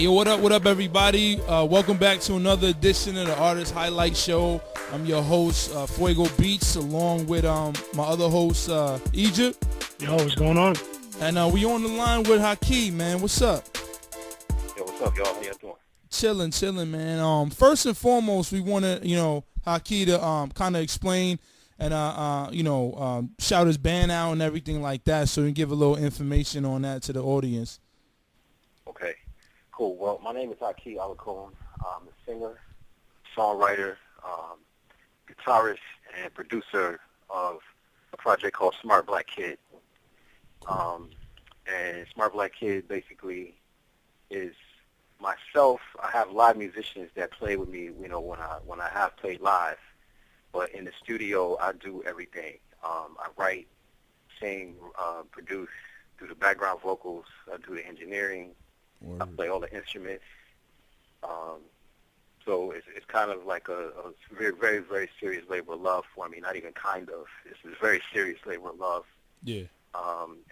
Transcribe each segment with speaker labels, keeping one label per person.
Speaker 1: Hey, what up, everybody? Welcome back to another edition of the Artist Highlight Show. I'm your host, Fuego Beats, along with my other host, Egypt.
Speaker 2: Yo, what's going on?
Speaker 1: And we on the line with Haki, man. What's up?
Speaker 3: Yo, what's up, y'all? How y'all doing?
Speaker 1: Chilling, man. First and foremost, we want to, Haki to kind of explain and, shout his band out and everything like that, so we can give a little information on that to the audience.
Speaker 3: Okay, cool. Well, my name is Haki Alacone. I'm a singer, songwriter, guitarist, and producer of a project called Smart Black Kid. And Smart Black Kid basically is myself. I have live musicians that play with me, when I have played live. But in the studio, I do everything. I write, sing, produce, do the background vocals, I do the engineering, I play all the instruments. So it's kind of like a very, very, very serious labor of love for me. Not even kind of. It's a very serious labor of love.
Speaker 1: Yeah.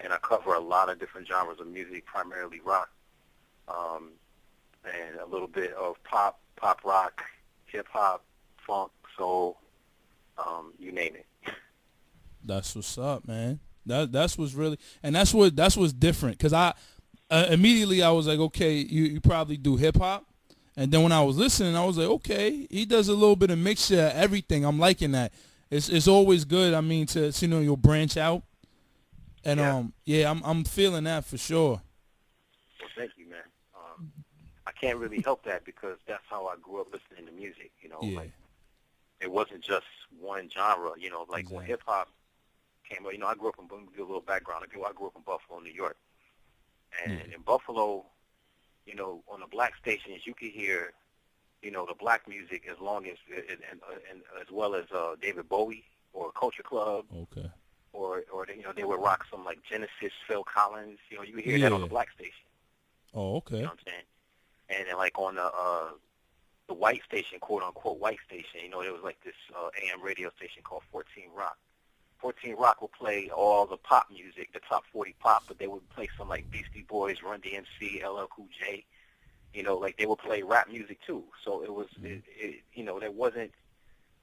Speaker 3: And I cover a lot of different genres of music, primarily rock, and a little bit of pop rock, hip-hop, funk, soul, you name it.
Speaker 1: That's what's up, man. That's what's really, and that's what's different. Because I immediately I was like, okay, you probably do hip hop, and then when I was listening, I was like, okay, he does a little bit of mixture of everything. I'm liking that. It's always good. I mean, to you'll branch out, and I'm feeling that for sure.
Speaker 3: Well, thank you, man. I can't really help that because that's how I grew up listening to music. Like it wasn't just one genre. Like
Speaker 1: exactly.
Speaker 3: When hip hop came up, I grew up in, give a little background. I grew up in Buffalo, New York. And in Buffalo, on the black stations, you could hear, the black music as long as, and as well as David Bowie or Culture Club.
Speaker 1: Okay.
Speaker 3: Or they would rock some like Genesis, Phil Collins. You could hear that on the black station.
Speaker 1: Oh, okay.
Speaker 3: You know what I'm saying? And then like on the white station, quote unquote white station, there was like this AM radio station called 14 Rock. 14 Rock will play all the pop music, the top 40 pop, but they would play some like Beastie Boys, Run DMC, LL Cool J. Like they would play rap music too. So it was, there wasn't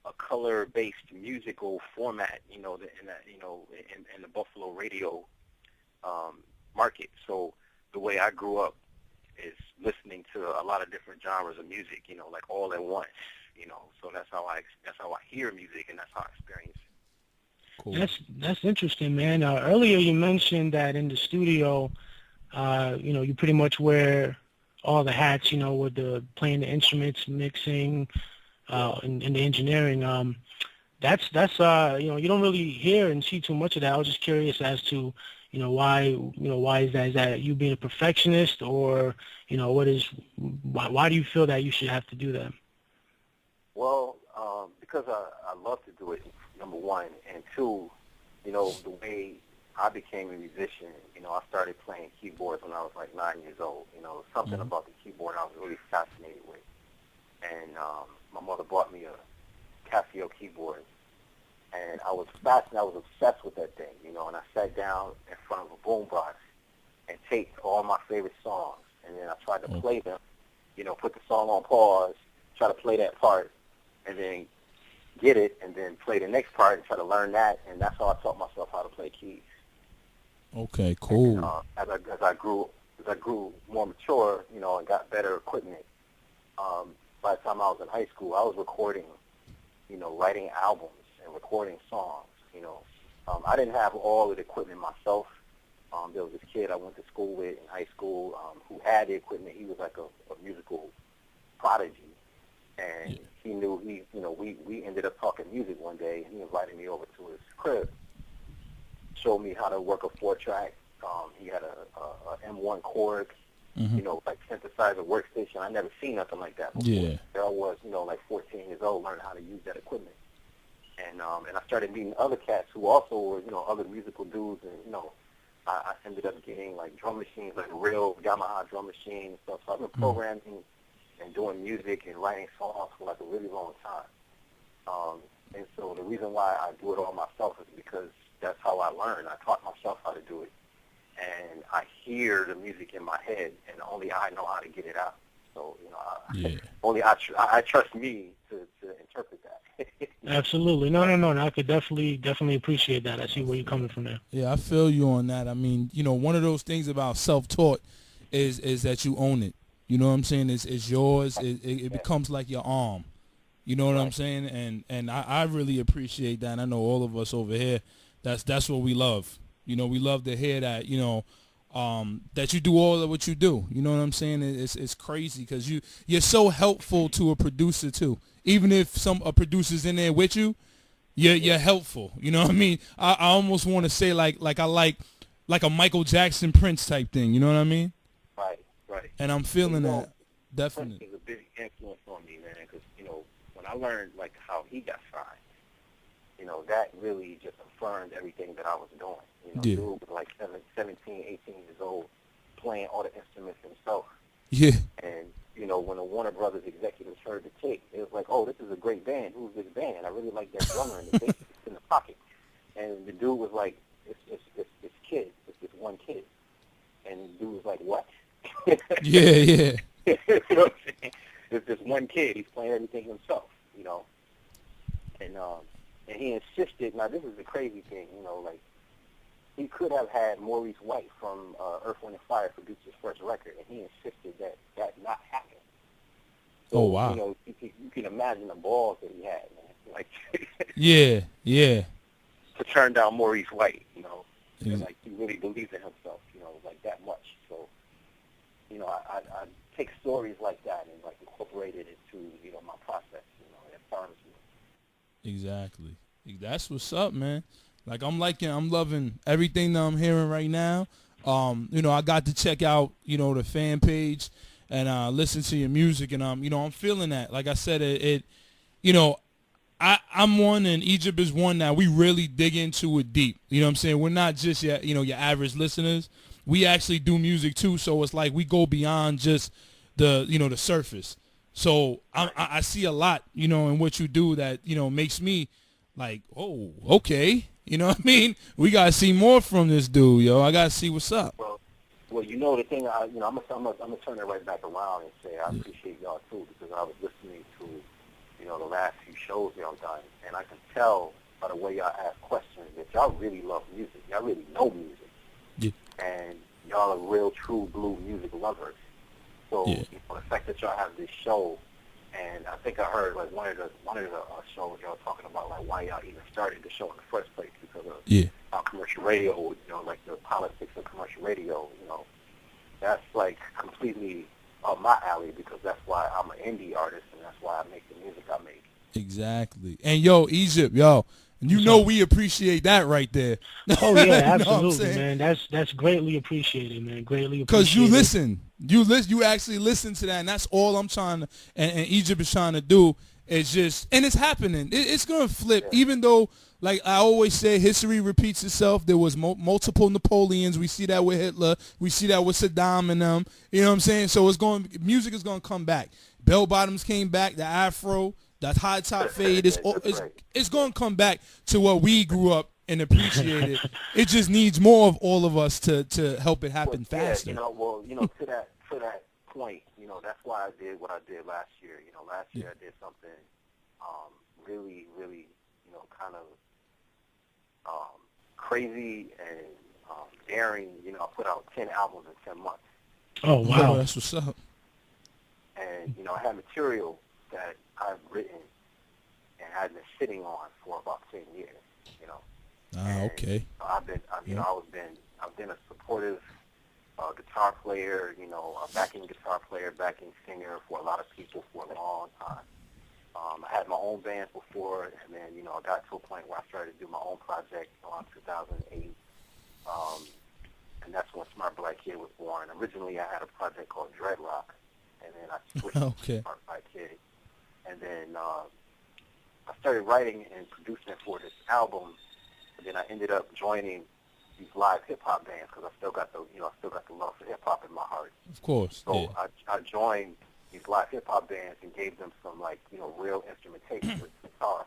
Speaker 3: a color-based musical format, in the Buffalo radio market. So the way I grew up is listening to a lot of different genres of music, like all at once. So that's how I hear music, and that's how I experience it.
Speaker 1: Cool.
Speaker 2: That's interesting, man. Earlier you mentioned that in the studio, you pretty much wear all the hats, with the playing the instruments, mixing, and the engineering. That's you don't really hear and see too much of that. I was just curious as to, why is that? Is that you being a perfectionist, or why do you feel that you should have to do that?
Speaker 3: Well, because I love to do it, number one, and two, the way I became a musician, I started playing keyboards when I was like 9 years old. Something about the keyboard I was really fascinated with. And my mother bought me a Casio keyboard, and I was fascinated. I was obsessed with that thing, and I sat down in front of a boombox and taped all my favorite songs, and then I tried to play them, put the song on pause, try to play that part, and then get it, and then play the next part and try to learn that, and that's how I taught myself how to play keys.
Speaker 1: Okay, cool.
Speaker 3: And, as I grew more mature, and got better equipment, by the time I was in high school, I was recording, writing albums and recording songs. I didn't have all of the equipment myself. There was this kid I went to school with in high school who had the equipment. He was like a musical prodigy, and he knew we ended up talking music one day, and he invited me over to his crib, showed me how to work a 4-track. He had a M1 Korg, like synthesizer workstation. I never seen nothing like that before.
Speaker 1: Yeah.
Speaker 3: There I was, like 14 years old, learning how to use that equipment. And I started meeting other cats who also were, other musical dudes, and, I ended up getting like drum machines, like a real Yamaha drum machine and stuff. So I've been programming and doing music and writing songs for like a really long time. And so the reason why I do it all myself is because that's how I learned. I taught myself how to do it. and I hear the music in my head, and only I know how to get it out. So,
Speaker 1: Yeah.
Speaker 3: only I trust me to interpret that.
Speaker 2: Absolutely. No. I could definitely appreciate that. I see where you're coming from there.
Speaker 1: Yeah, I feel you on that. I mean, one of those things about self-taught is that you own it. You know what I'm saying? It's yours. It becomes like your arm. You know what I'm saying? And I really appreciate that. And I know all of us over here, that's what we love. We love to hear that, that you do all of what you do. You know what I'm saying? It's crazy because you're so helpful to a producer too. Even if a producer's in there with you, you're helpful. You know what I mean? I almost want to say like I like a Michael Jackson Prince type thing. You know what I mean?
Speaker 3: Right.
Speaker 1: And I'm feeling that
Speaker 3: Prince
Speaker 1: definitely.
Speaker 3: is a big influence on me, man, because, when I learned, like, how he got signed, that really just affirmed everything that I was doing. Dude was like 17, 18 years old, playing all the instruments himself.
Speaker 1: Yeah.
Speaker 3: And, when the Warner Brothers executives heard the tape, it was like, oh, this is a great band. Who's this band? I really like that drummer and the bass in the pocket. And the dude was like, it's kid. It's this one kid. And the dude was like, what?
Speaker 1: Yeah.
Speaker 3: You know what I'm saying? It's this one kid. He's playing everything himself, And he insisted. Now, this is the crazy thing, like, he could have had Maurice White from Earth, Wind & Fire produce his first record, and he insisted that not happen. So,
Speaker 1: oh, wow.
Speaker 3: You can imagine the balls that he had, man. Like,
Speaker 1: yeah.
Speaker 3: To turn down Maurice White,
Speaker 1: Yeah.
Speaker 3: and, like, he really believes in himself, like that much. So, I take stories like that and, like, incorporate it into, my process, it affirms me.
Speaker 1: Exactly. That's what's up, man. Like I'm loving everything that I'm hearing right now. I got to check out, the fan page and listen to your music, and I'm feeling that. Like I said, I'm one and Egypt is one that we really dig into it deep. You know what I'm saying? We're not just your average listeners. We actually do music too, so it's like we go beyond just the surface. So I see a lot, in what you do that, makes me like, oh, okay. You know what I mean? We got to see more from this dude, yo. I got to see what's up.
Speaker 3: Well, the thing, I'm gonna turn it right back around and say I appreciate y'all too, because I was listening to, the last few shows y'all done, and I can tell by the way y'all ask questions that y'all really love music. Y'all really know music.
Speaker 1: Yeah.
Speaker 3: And y'all are real, true blue music lovers. So the fact that y'all have this show, and I think I heard like one of the shows y'all talking about like why y'all even started the show in the first place, because of commercial radio, like the politics of commercial radio, that's like completely up my alley, because that's why I'm an indie artist and that's why I make the music I make.
Speaker 1: Exactly. And Egypt, we appreciate that right there.
Speaker 2: Oh yeah, absolutely, man. That's greatly appreciated, man. Greatly appreciated.
Speaker 1: Because you actually listen to that, and that's all I'm trying to, and Egypt is trying to do is just, and it's happening. It's gonna flip, even though, like I always say, history repeats itself. There was multiple Napoleons. We see that with Hitler. We see that with Saddam and them. You know what I'm saying? So music is gonna come back. Bell bottoms came back. The afro. That high top fade it's going to come back to what we grew up and appreciated. It just needs more of all of us to help it happen faster.
Speaker 3: To that point, that's why I did what I did last year. Last year I did something really, really, kind of crazy and daring. I put out 10 albums in 10 months.
Speaker 2: Oh wow,
Speaker 1: that's what's up.
Speaker 3: And I had material that I've written and had been sitting on for about 10 years,
Speaker 1: okay.
Speaker 3: I've been a supportive guitar player, a backing guitar player, backing singer for a lot of people for a long time. I had my own band before, and then, I got to a point where I started to do my own project in 2008. And that's when Smart Black Kid was born. Originally, I had a project called Dreadrock, and then I switched to Smart Black Kid. And then I started writing and producing for this album. And then I ended up joining these live hip hop bands, because I still got the love for hip hop in my heart.
Speaker 1: Of course.
Speaker 3: So I joined these live hip hop bands and gave them some real instrumentation with guitar.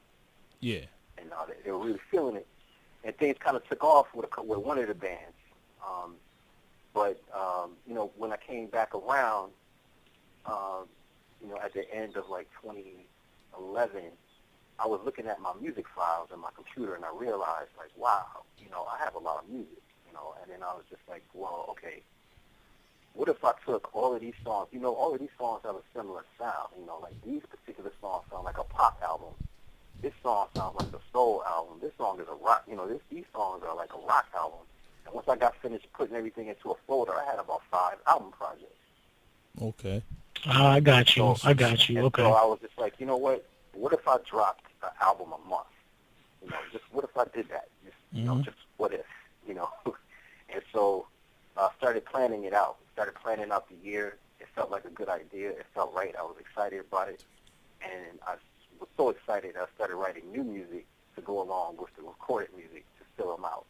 Speaker 1: Yeah.
Speaker 3: And they were really feeling it. And things kind of took off with one of the bands. But, when I came back around, at the end of like 2011, I was looking at my music files in my computer, and I realized, like, wow, I have a lot of music, and then I was just like, well, okay, what if I took all of these songs, all of these songs have a similar sound, like these particular songs sound like a pop album. This song sounds like a soul album. This song is a rock, these songs are like a rock album. And once I got finished putting everything into a folder, I had about 5 album projects.
Speaker 1: Okay.
Speaker 2: I got you.
Speaker 3: So,
Speaker 2: Okay.
Speaker 3: So I was just like, you know what? What if I dropped an album a month? Just what if I did that? Just what if, And so I started planning it out. Started planning out the year. It felt like a good idea. It felt right. I was excited about it. And I was so excited I started writing new music to go along with the recorded music to fill them out,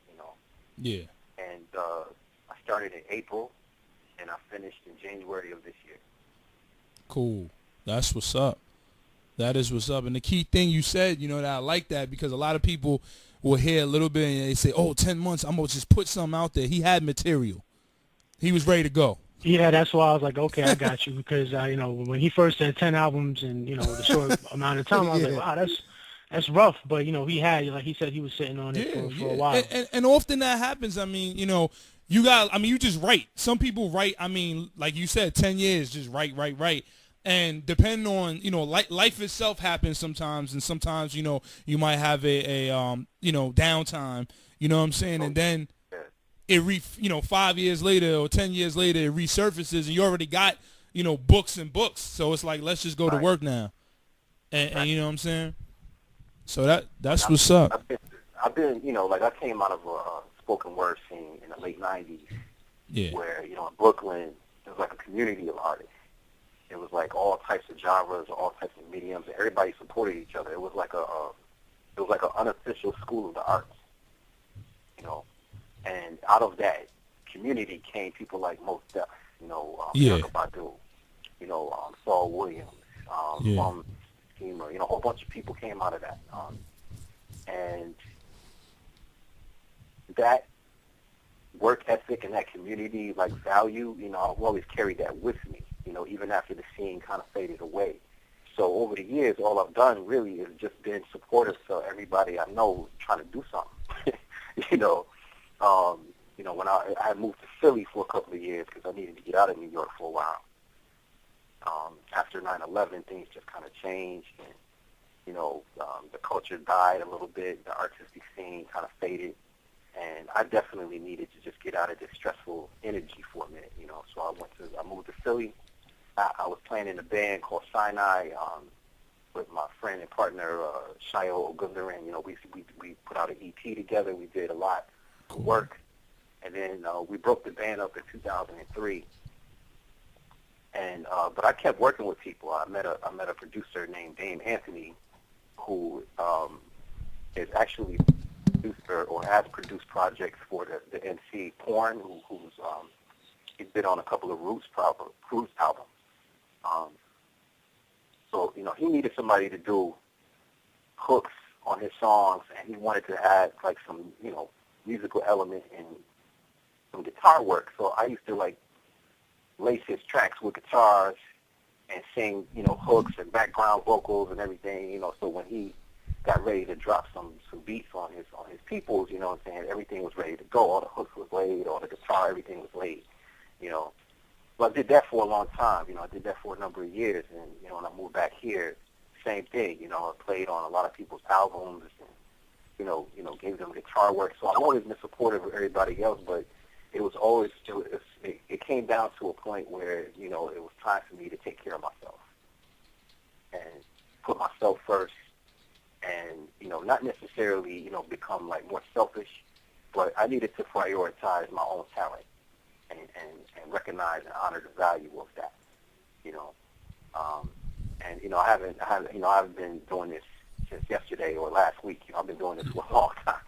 Speaker 1: Yeah.
Speaker 3: And I started in April, and I finished in January of this year.
Speaker 1: Cool. That's what's up. That is what's up. And the key thing you said, that I like that, because a lot of people will hear a little bit and they say, 10 months, I'm going to just put something out there. He had material. He was ready to go.
Speaker 2: Yeah, that's why I was like, okay, I got you, because when he first said 10 albums in the short amount of time, I was like, wow, that's rough. But he had, like he said, he was sitting on it for a while.
Speaker 1: And often that happens. I mean, you just write. Some people write. I mean, like you said, 10 years, just write. And depending on, life itself happens sometimes, and sometimes, you might have a downtime. You know what I'm saying? And then it 5 years later or 10 years later, it resurfaces, and you already got, books and books. So it's like, let's just go to work now. And you know what I'm saying? So that's what's up.
Speaker 3: I've been, like I came out of a spoken word scene in the late 90s.
Speaker 1: Yeah.
Speaker 3: Where, in Brooklyn, there was like a community of artists. It was like all types of genres, all types of mediums, and everybody supported each other. It was like an unofficial school of the arts, And out of that community came people like Mos Def, Erykah Badu, Saul Williams, Schemer, a whole bunch of people came out of that, and that work ethic and that community like value, I've always carried that with me. Even after the scene kind of faded away. So over the years, all I've done really is just been supportive to everybody I know trying to do something. When I moved to Philly for a couple of years because I needed to get out of New York for a while. After 9/11, things just kind of changed, and the culture died a little bit. The artistic scene kind of faded. And I definitely needed to just get out of this stressful energy for a minute, So I moved to Philly. I was playing in a band called Sinai with my friend and partner, Shayo Ogundaran. We put out an EP together. We did a lot of work. And then we broke the band up in 2003. And but I kept working with people. I met a producer named Dame Anthony, who is actually producer or has produced projects for the MC Porn, who's he's been on a couple of Roots albums. So he needed somebody to do hooks on his songs, and he wanted to add like some musical element and some guitar work. So I used to like lace his tracks with guitars and sing hooks and background vocals and everything. So when he got ready to drop some beats on his peoples, everything was ready to go. All the hooks was laid, all the guitar, everything was laid, So I did that for a long time, I did that for a number of years, and, when I moved back here, same thing, I played on a lot of people's albums and, gave them guitar work. So I've always been supportive of everybody else, but it was always, it came down to a point where, it was time for me to take care of myself and put myself first. And, not necessarily, become like more selfish, but I needed to prioritize my own talent and recognize and honor the value of that, and, I haven't been doing this since yesterday or last week. I've been doing this for a long time,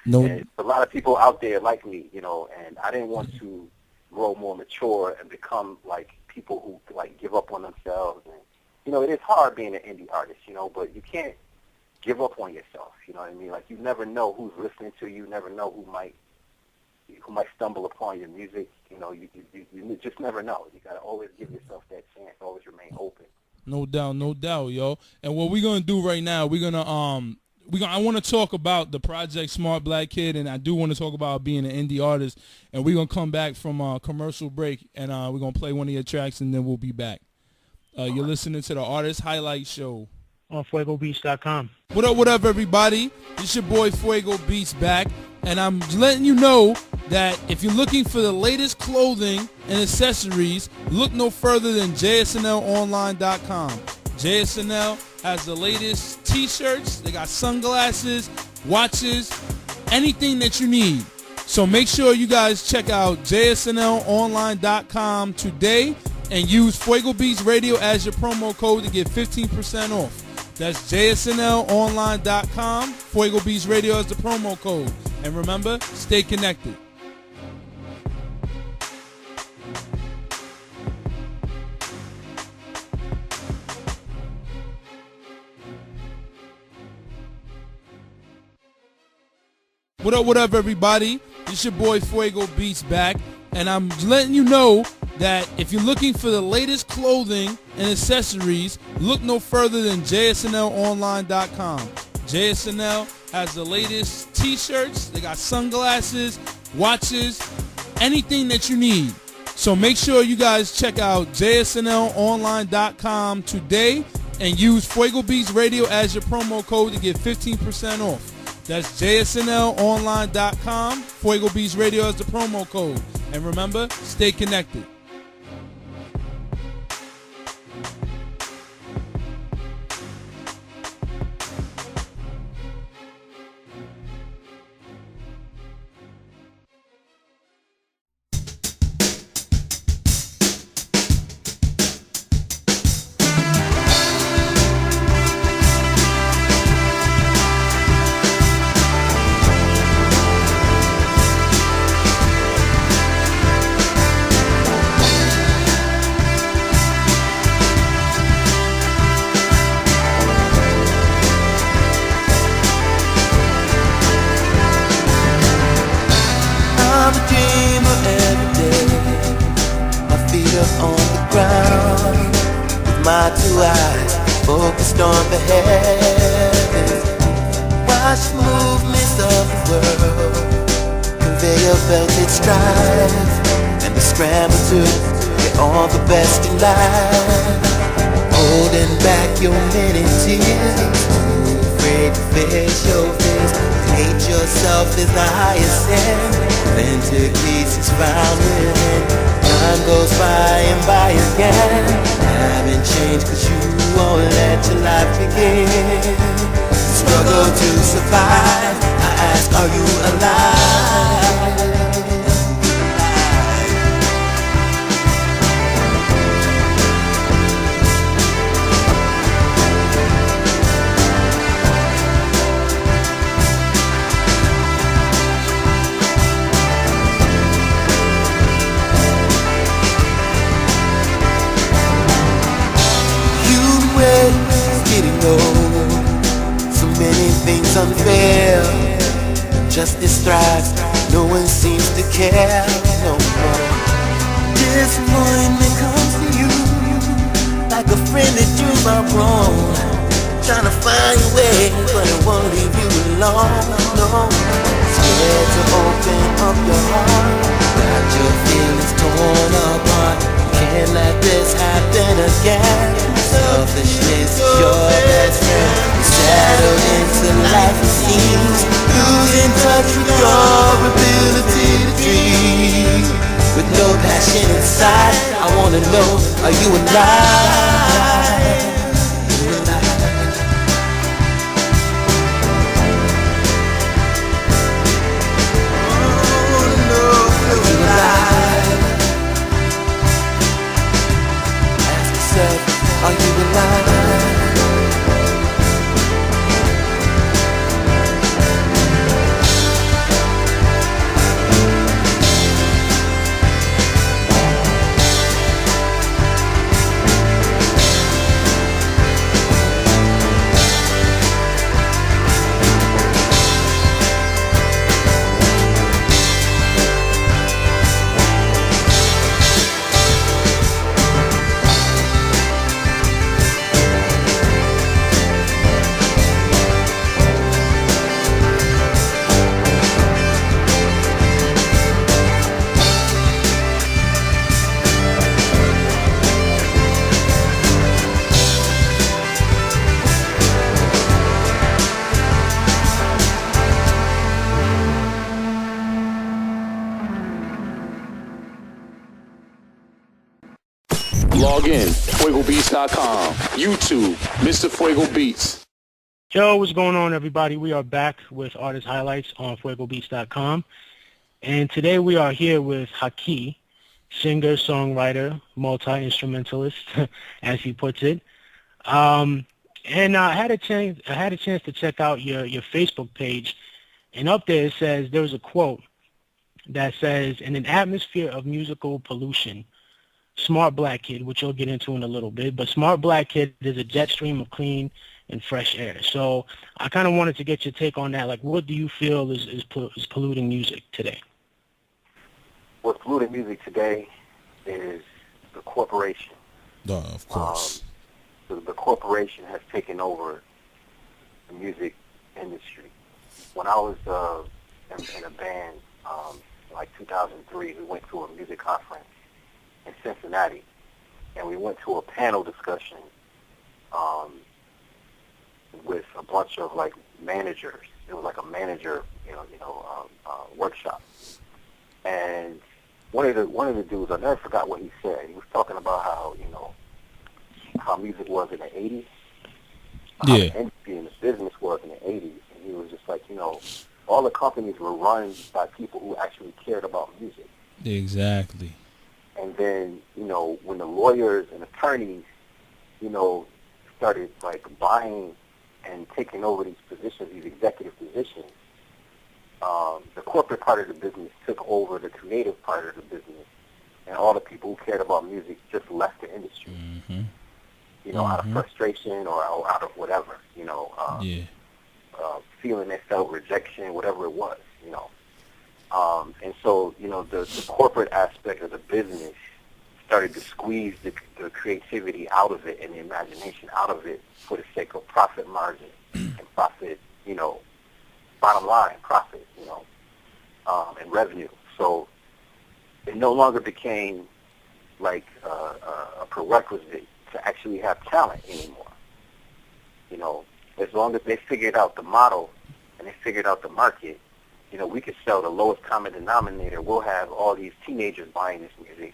Speaker 1: No.
Speaker 3: And a lot of people out there like me, and I didn't want to grow more mature and become like people who like give up on themselves. And, it is hard being an indie artist, but you can't give up on yourself, you know what I mean? Like, you never know who's listening to you, never know who might who might stumble upon your music. You know, you just never know. You gotta always give yourself that chance. Always remain open.
Speaker 1: No doubt, yo. And what we're gonna do right now, I want to talk about the project Smart Black Kid, and I do want to talk about being an indie artist. And we're gonna come back from a commercial break, and we're gonna play one of your tracks, and then we'll be back. You're listening to the Artist Highlight Show
Speaker 2: on FuegoBeats.com.
Speaker 1: What up, everybody? It's your boy Fuego Beats back, and I'm letting you know that if you're looking for the latest clothing and accessories, look no further than JSNLonline.com. JSNL has the latest t-shirts, they got sunglasses, watches, anything that you need. So make sure you guys check out JSNLonline.com today and use Fuego Beats Radio as your promo code to get 15% off. That's JSNLonline.com, Fuego Beats Radio as the promo code. And remember, stay connected. What up, everybody? It's your boy Fuego Beats back, and I'm letting you know that if you're looking for the latest clothing and accessories, look no further than JSNLonline.com. JSNL has the latest t-shirts, they got sunglasses, watches, anything that you need. So make sure you guys check out JSNLonline.com today and use Fuego Beats Radio as your promo code to get 15% off. That's JSNLonline.com, Fuego Beats Radio as the promo code. And remember, stay connected.
Speaker 4: My two eyes focused on the heavens. Watch the movements of the world, conveyor belted strides, and the scramble to get all the best in life. Holding back your many tears, too afraid to face your fears. Hate yourself is the highest sin. Authentic peace is found within. Time goes by and by again. Haven't changed cause you won't let your life begin. Struggle to survive. I ask, are you alive? Getting old, so many things unfair. Justice thrives, no one seems to care no more. Disappointment comes to you like a friend that you've outgrown, trying to find your way, but it won't leave you alone. No, scared to open up your heart, got your feelings torn apart. Can't let this happen again. Selfishness is your best friend. You're settled into life, it seems, losing touch with your ability to dream. With no passion inside, I wanna know, are you alive? You alive? Oh no, are you alive? Ask yourself, are you alive?
Speaker 5: Log in, FuegoBeats.com, YouTube, Mr. Fuego Beats.
Speaker 2: Yo, what's going on, everybody? We are back with Artist Highlights on FuegoBeats.com. And today we are here with Haki, singer, songwriter, multi-instrumentalist, as he puts it. And I had a chance to check out your Facebook page, and up there it says, there was a quote that says, in an atmosphere of musical pollution, smart black kid, which you'll get into in a little bit, but smart black kid is a jet stream of clean and fresh air. So I kind of wanted to get your take on that. Like, what do you feel is polluting music today?
Speaker 3: What's polluting music today is the corporation.
Speaker 1: Of course.
Speaker 3: The corporation has taken over the music industry. When I was in a band, like 2003, we went to a music conference in Cincinnati, and we went to a panel discussion with a bunch of like managers. It was like a manager, workshop. And one of the dudes, I never forgot what he said. He was talking about how music was in the 80s, how the industry and the business was in the 80s, and he was just like, all the companies were run by people who actually cared about music.
Speaker 1: Exactly.
Speaker 3: And then, when the lawyers and attorneys, started like buying and taking over these positions, these executive positions, the corporate part of the business took over the creative part of the business, and all the people who cared about music just left the industry.
Speaker 1: Mm-hmm.
Speaker 3: Out of frustration or out of whatever, feeling they felt rejection, whatever it was, And so, the corporate aspect of the business started to squeeze the creativity out of it and the imagination out of it for the sake of profit margin and profit, bottom line profit, and revenue. So it no longer became like a prerequisite to actually have talent anymore. As long as they figured out the model and they figured out the market, we could sell the lowest common denominator. We'll have all these teenagers buying this music,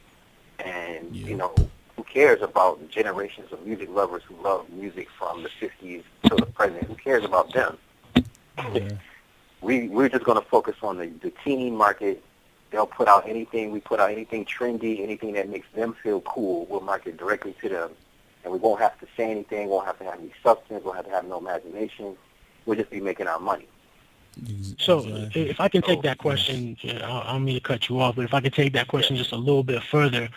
Speaker 3: and who cares about generations of music lovers who love music from the 50s to the present? Who cares about them? Yeah. We're just going to focus on the teen market. They'll put out anything. We put out anything trendy, anything that makes them feel cool. We'll market directly to them, and we won't have to say anything. Won't have to have any substance. Won't have to have no imagination. We'll just be making our money.
Speaker 2: So if I can take that question, I don't mean to cut you off, but if I could take that question just a little bit further.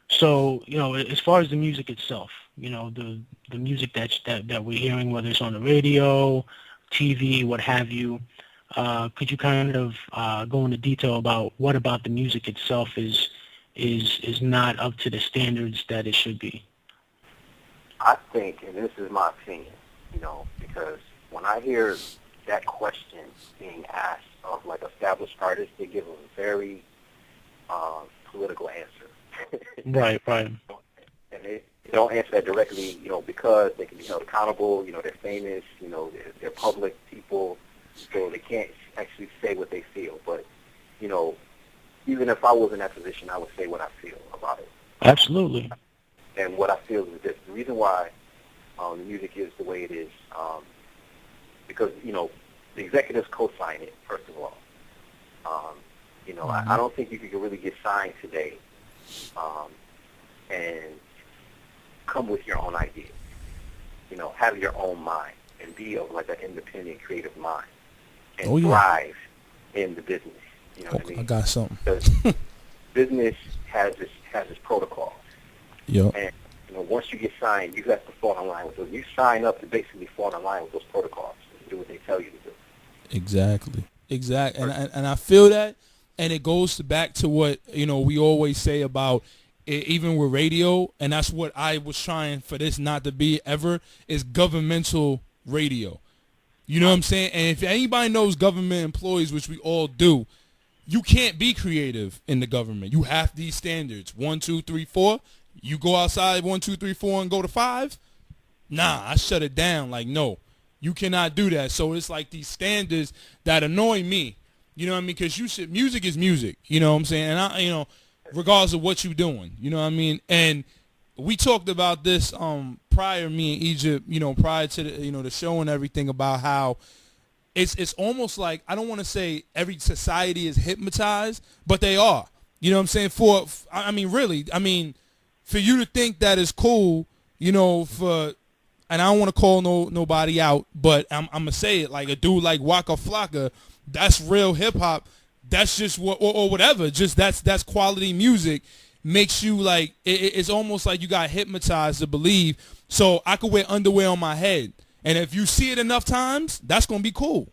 Speaker 2: So, as far as the music itself, the music that we're hearing, whether it's on the radio, TV, what have you, could you kind of go into detail about what about the music itself is not up to the standards that it should be?
Speaker 3: I think, and this is my opinion, because when I hear that question being asked of like established artists, they give a very political answer.
Speaker 2: Right.
Speaker 3: And they don't answer that directly, because they can be held accountable. They're famous. They're public people, so they can't actually say what they feel. But even if I was in that position, I would say what I feel about it.
Speaker 2: Absolutely.
Speaker 3: And what I feel is this: the reason why the music is the way it is, because the executives co-sign it. First of all, I don't think you can really get signed today and come with your own ideas. Have your own mind and be of like an independent, creative mind and thrive in the business. What I mean?
Speaker 1: I got something.
Speaker 3: Business has its protocols.
Speaker 1: Yep.
Speaker 3: And once you get signed, you have to fall in line with those. You sign up to basically fall in line with those protocols and do what they tell you to do.
Speaker 1: Exactly. And I feel that, and it goes back to what we always say about even with radio, and that's what I was trying for this not to be ever, is governmental radio. You know what I'm saying? And if anybody knows government employees, which we all do, you can't be creative in the government. You have these standards. 1, 2, 3, 4. You go outside 1, 2, 3, 4 and go to 5. Nah, I shut it down. Like, no, you cannot do that. So it's like these standards that annoy me. You know what I mean? Because music is music. You know what I'm saying? And regardless of what you're doing. You know what I mean? And we talked about this prior, me and Egypt, prior to the show and everything, about how it's almost like, I don't want to say every society is hypnotized, but they are. You know what I'm saying? For you to think that is cool, and I don't want to call nobody out, but I'm gonna say it, like a dude like Waka Flocka, that's real hip hop. That's just what, or whatever. Just that's quality music. Makes you like it's almost like you got hypnotized to believe. So I could wear underwear on my head, and if you see it enough times, that's gonna be cool.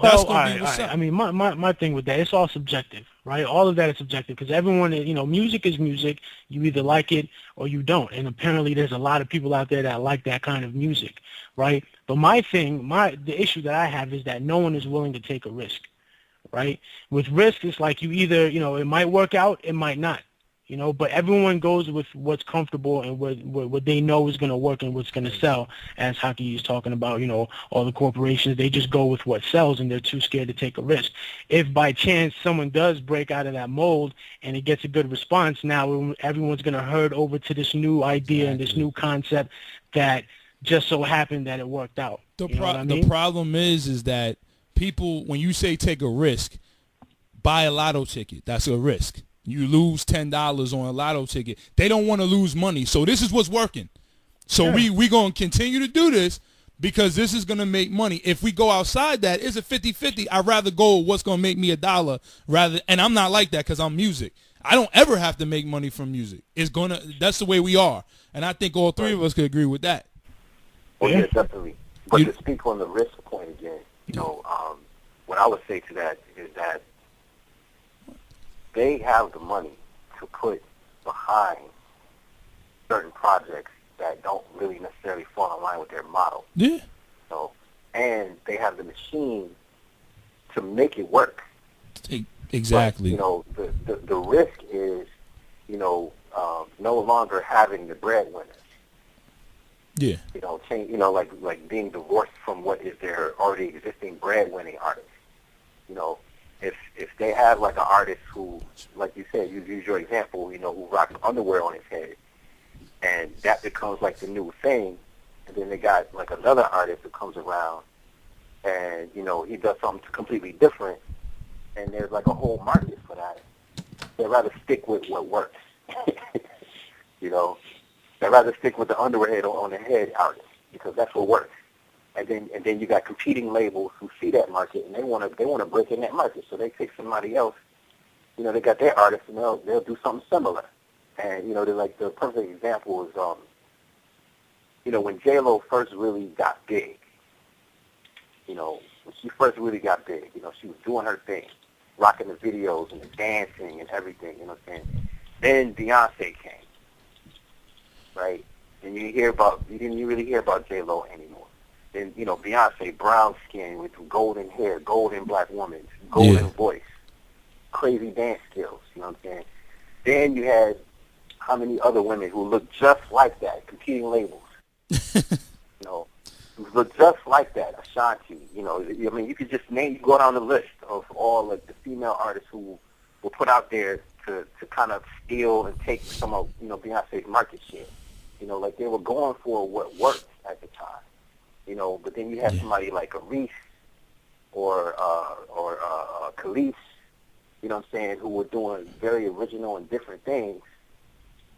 Speaker 1: That's gonna be what's up.
Speaker 2: I mean, my thing with that, it's all subjective, right? All of that is subjective because everyone, music is music. You either like it or you don't, and apparently there's a lot of people out there that like that kind of music, right? But the issue that I have is that no one is willing to take a risk, right? With risk, it's like you either, it might work out, it might not. But everyone goes with what's comfortable and what they know is going to work and what's going to sell. As Haki is talking about, all the corporations, they just go with what sells and they're too scared to take a risk. If by chance someone does break out of that mold and it gets a good response, now everyone's going to herd over to this new idea and this new concept that just so happened that it worked out.
Speaker 1: The problem is that people, when you say take a risk, buy a lotto ticket. That's a risk. You lose $10 on a lotto ticket. They don't want to lose money. So this is what's working. So we going to continue to do this because this is going to make money. If we go outside that, it's a 50-50. I'd rather go what's going to make me $1 and I'm not like that because I'm music. I don't ever have to make money from music. That's the way we are. And I think all three of us could agree with that.
Speaker 3: Well, yeah, definitely. But to speak on the risk point again, what I would say to that is that they have the money to put behind certain projects that don't really necessarily fall in line with their model.
Speaker 1: Yeah.
Speaker 3: And they have the machine to make it work.
Speaker 1: Exactly.
Speaker 3: But, the risk is, no longer having the breadwinners.
Speaker 1: Yeah.
Speaker 3: Like being divorced from what is their already existing breadwinning artist. If they have like an artist who, like you said, you use your example, who rocks underwear on his head, and that becomes like the new thing, and then they got like another artist who comes around, and he does something completely different, and there's like a whole market for that. They'd rather stick with what works. They'd rather stick with the underwear head on the head artist because that's what works. And then you got competing labels who see that market and they want to break in that market. So they take somebody else, they got their artists and they'll do something similar. And they're like the perfect example is when J-Lo first really got big. When she first really got big, she was doing her thing, rocking the videos and the dancing and everything. You know what I'm saying? Then Beyonce came, right? And you didn't really hear about J-Lo anymore. Then, Beyonce, brown skin with golden hair, golden black woman, golden voice, crazy dance skills, you know what I'm saying? Then you had how many other women who looked just like that, competing labels, who looked just like that, Ashanti, you could just go down the list of all like the female artists who were put out there to kind of steal and take some of, Beyonce's market share. Like they were going for what worked at the time. But then you have somebody like a Reese or Khalees, what I'm saying, who were doing very original and different things,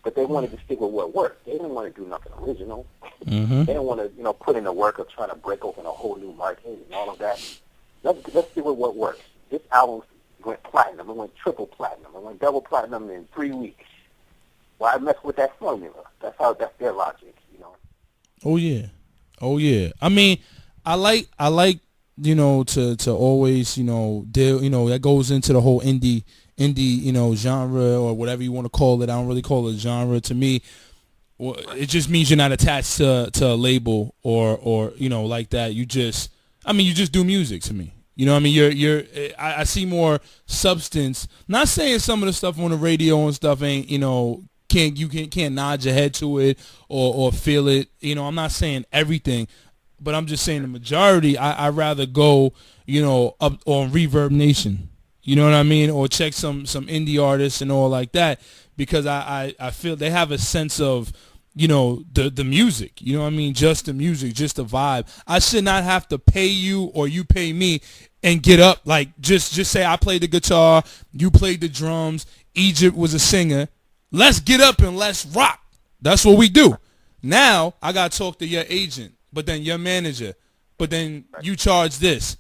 Speaker 3: but they wanted to stick with what worked. They didn't want to do nothing original.
Speaker 1: Mm-hmm.
Speaker 3: They didn't want to, put in the work of trying to break open a whole new market and all of that. Let's stick with what works. This album went platinum. It went triple platinum. It went double platinum in 3 weeks. Why mess with that formula? That's their logic,
Speaker 1: Oh yeah. I mean, I like to always deal. That goes into the whole indie genre or whatever you want to call it. I don't really call it genre. To me, it just means you're not attached to a label or like that. You just do music to me. I see more substance. Not saying some of the stuff on the radio and stuff ain't can't nod your head to it or feel it. I'm not saying everything, but I'm just saying the majority. I rather go up on Reverb Nation. You know what I mean? Or check some indie artists and all like that, because I feel they have a sense of, you know, the music. You know what I mean? Just the music, just the vibe. I should not have to pay you or you pay me and get up, like, just say I played the guitar, you played the drums, Egypt was a singer. Let's get up and let's rock. That's what we do. Now I got to talk to your agent, but then your manager, but then you charge this,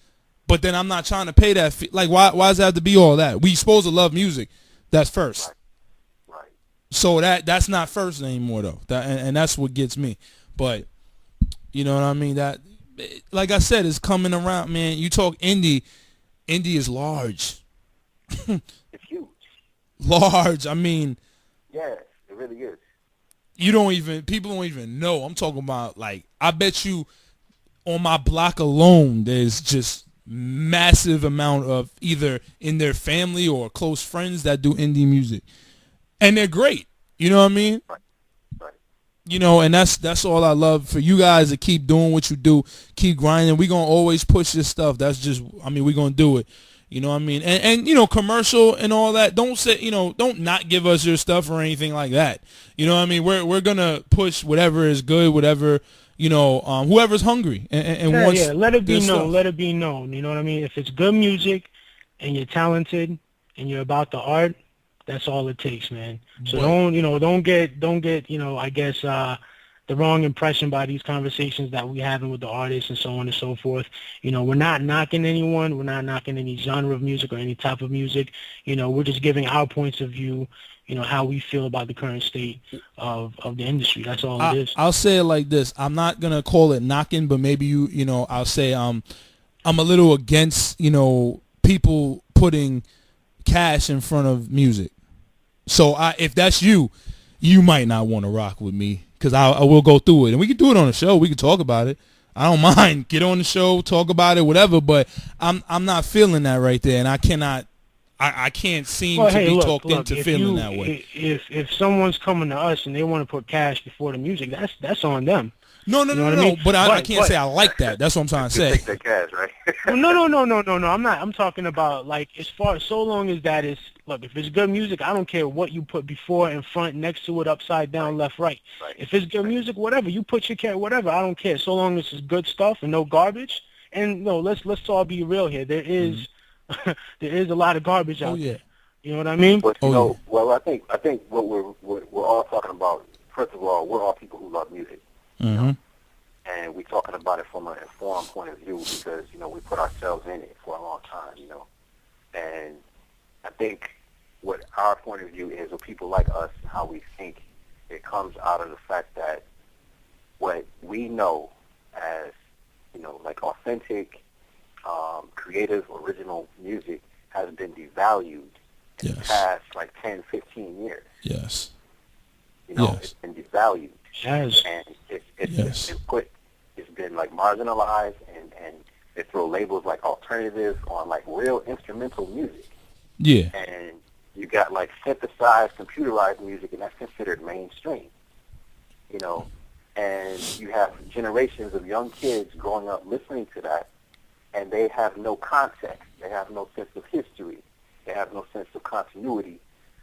Speaker 1: but then I'm not trying to pay that fee. Like, why does it have to be all that? We supposed to love music. That's first.
Speaker 3: Right.
Speaker 1: So that's not first anymore, though. And that's what gets me. But you know what I mean? That, like I said, it's coming around, man. You talk indie is large.
Speaker 3: It's huge.
Speaker 1: Large. I mean,
Speaker 3: yeah, it really is.
Speaker 1: People don't even know. I'm talking about, like, I bet you on my block alone, there's just massive amount of either in their family or close friends that do indie music, and they're great. You know what I mean?
Speaker 3: Right.
Speaker 1: You know, and that's all I love for you guys to keep doing what you do, keep grinding. We gonna always push this stuff. That's just, I mean, we gonna do it. You know what I mean? And you know, commercial and all that. Don't say, you know, don't not give us your stuff or anything like that. You know what I mean? We're gonna push whatever is good, whatever, you know, whoever's hungry and wants.
Speaker 2: Yeah, let it be known.
Speaker 1: stuff.
Speaker 2: Let it be known. You know what I mean? If it's good music and you're talented and you're about the art, that's all it takes, man. So don't get, you know, I guess the wrong impression by these conversations that we're having with the artists and so on and so forth. You know, we're not knocking anyone. We're not knocking any genre of music or any type of music. You know, we're just giving our points of view, you know, how we feel about the current state of the industry. That's all it is.
Speaker 1: I'll say it like this. I'm not going to call it knocking, but maybe you know, I'll say I'm a little against, you know, people putting cash in front of music. So if that's you might not want to rock with me, because I will go through it. And we can do it on the show. We can talk about it. I don't mind. Get on the show, talk about it, whatever. But I'm not feeling that right there, and I can't seem to be talked into feeling that way.
Speaker 2: If someone's coming to us and they want to put cash before the music, that's on them.
Speaker 1: No. But I can't say I like that. That's what I'm trying to say.
Speaker 3: Take that cash, right?
Speaker 2: Well, no. I'm talking about, like, as far as, so long as that is, look, if it's good music, I don't care what you put before, in front, next to it, upside down, left, right. If it's good music, whatever, you put your cash, whatever, I don't care. So long as it's good stuff and no garbage. And no, let's all be real here. There is there is a lot of garbage out there. You know what I mean?
Speaker 3: But well, I think what we're all talking about. First of all, we're all people who love music.
Speaker 1: Mm-hmm.
Speaker 3: And we're talking about it from an informed point of view because, you know, we put ourselves in it for a long time, you know. And I think what our point of view is, or people like us, how we think, it comes out of the fact that what we know as, you know, like authentic, creative, original music has been devalued in the past, like, 10, 15 years.
Speaker 1: Yes.
Speaker 3: You know, it's been devalued.
Speaker 2: Yes.
Speaker 3: And it's been like marginalized, and they throw labels like alternative on like real instrumental music.
Speaker 1: Yeah.
Speaker 3: And you got like synthesized, computerized music, and that's considered mainstream. You know, and you have generations of young kids growing up listening to that, and they have no context. They have no sense of history. They have no sense of continuity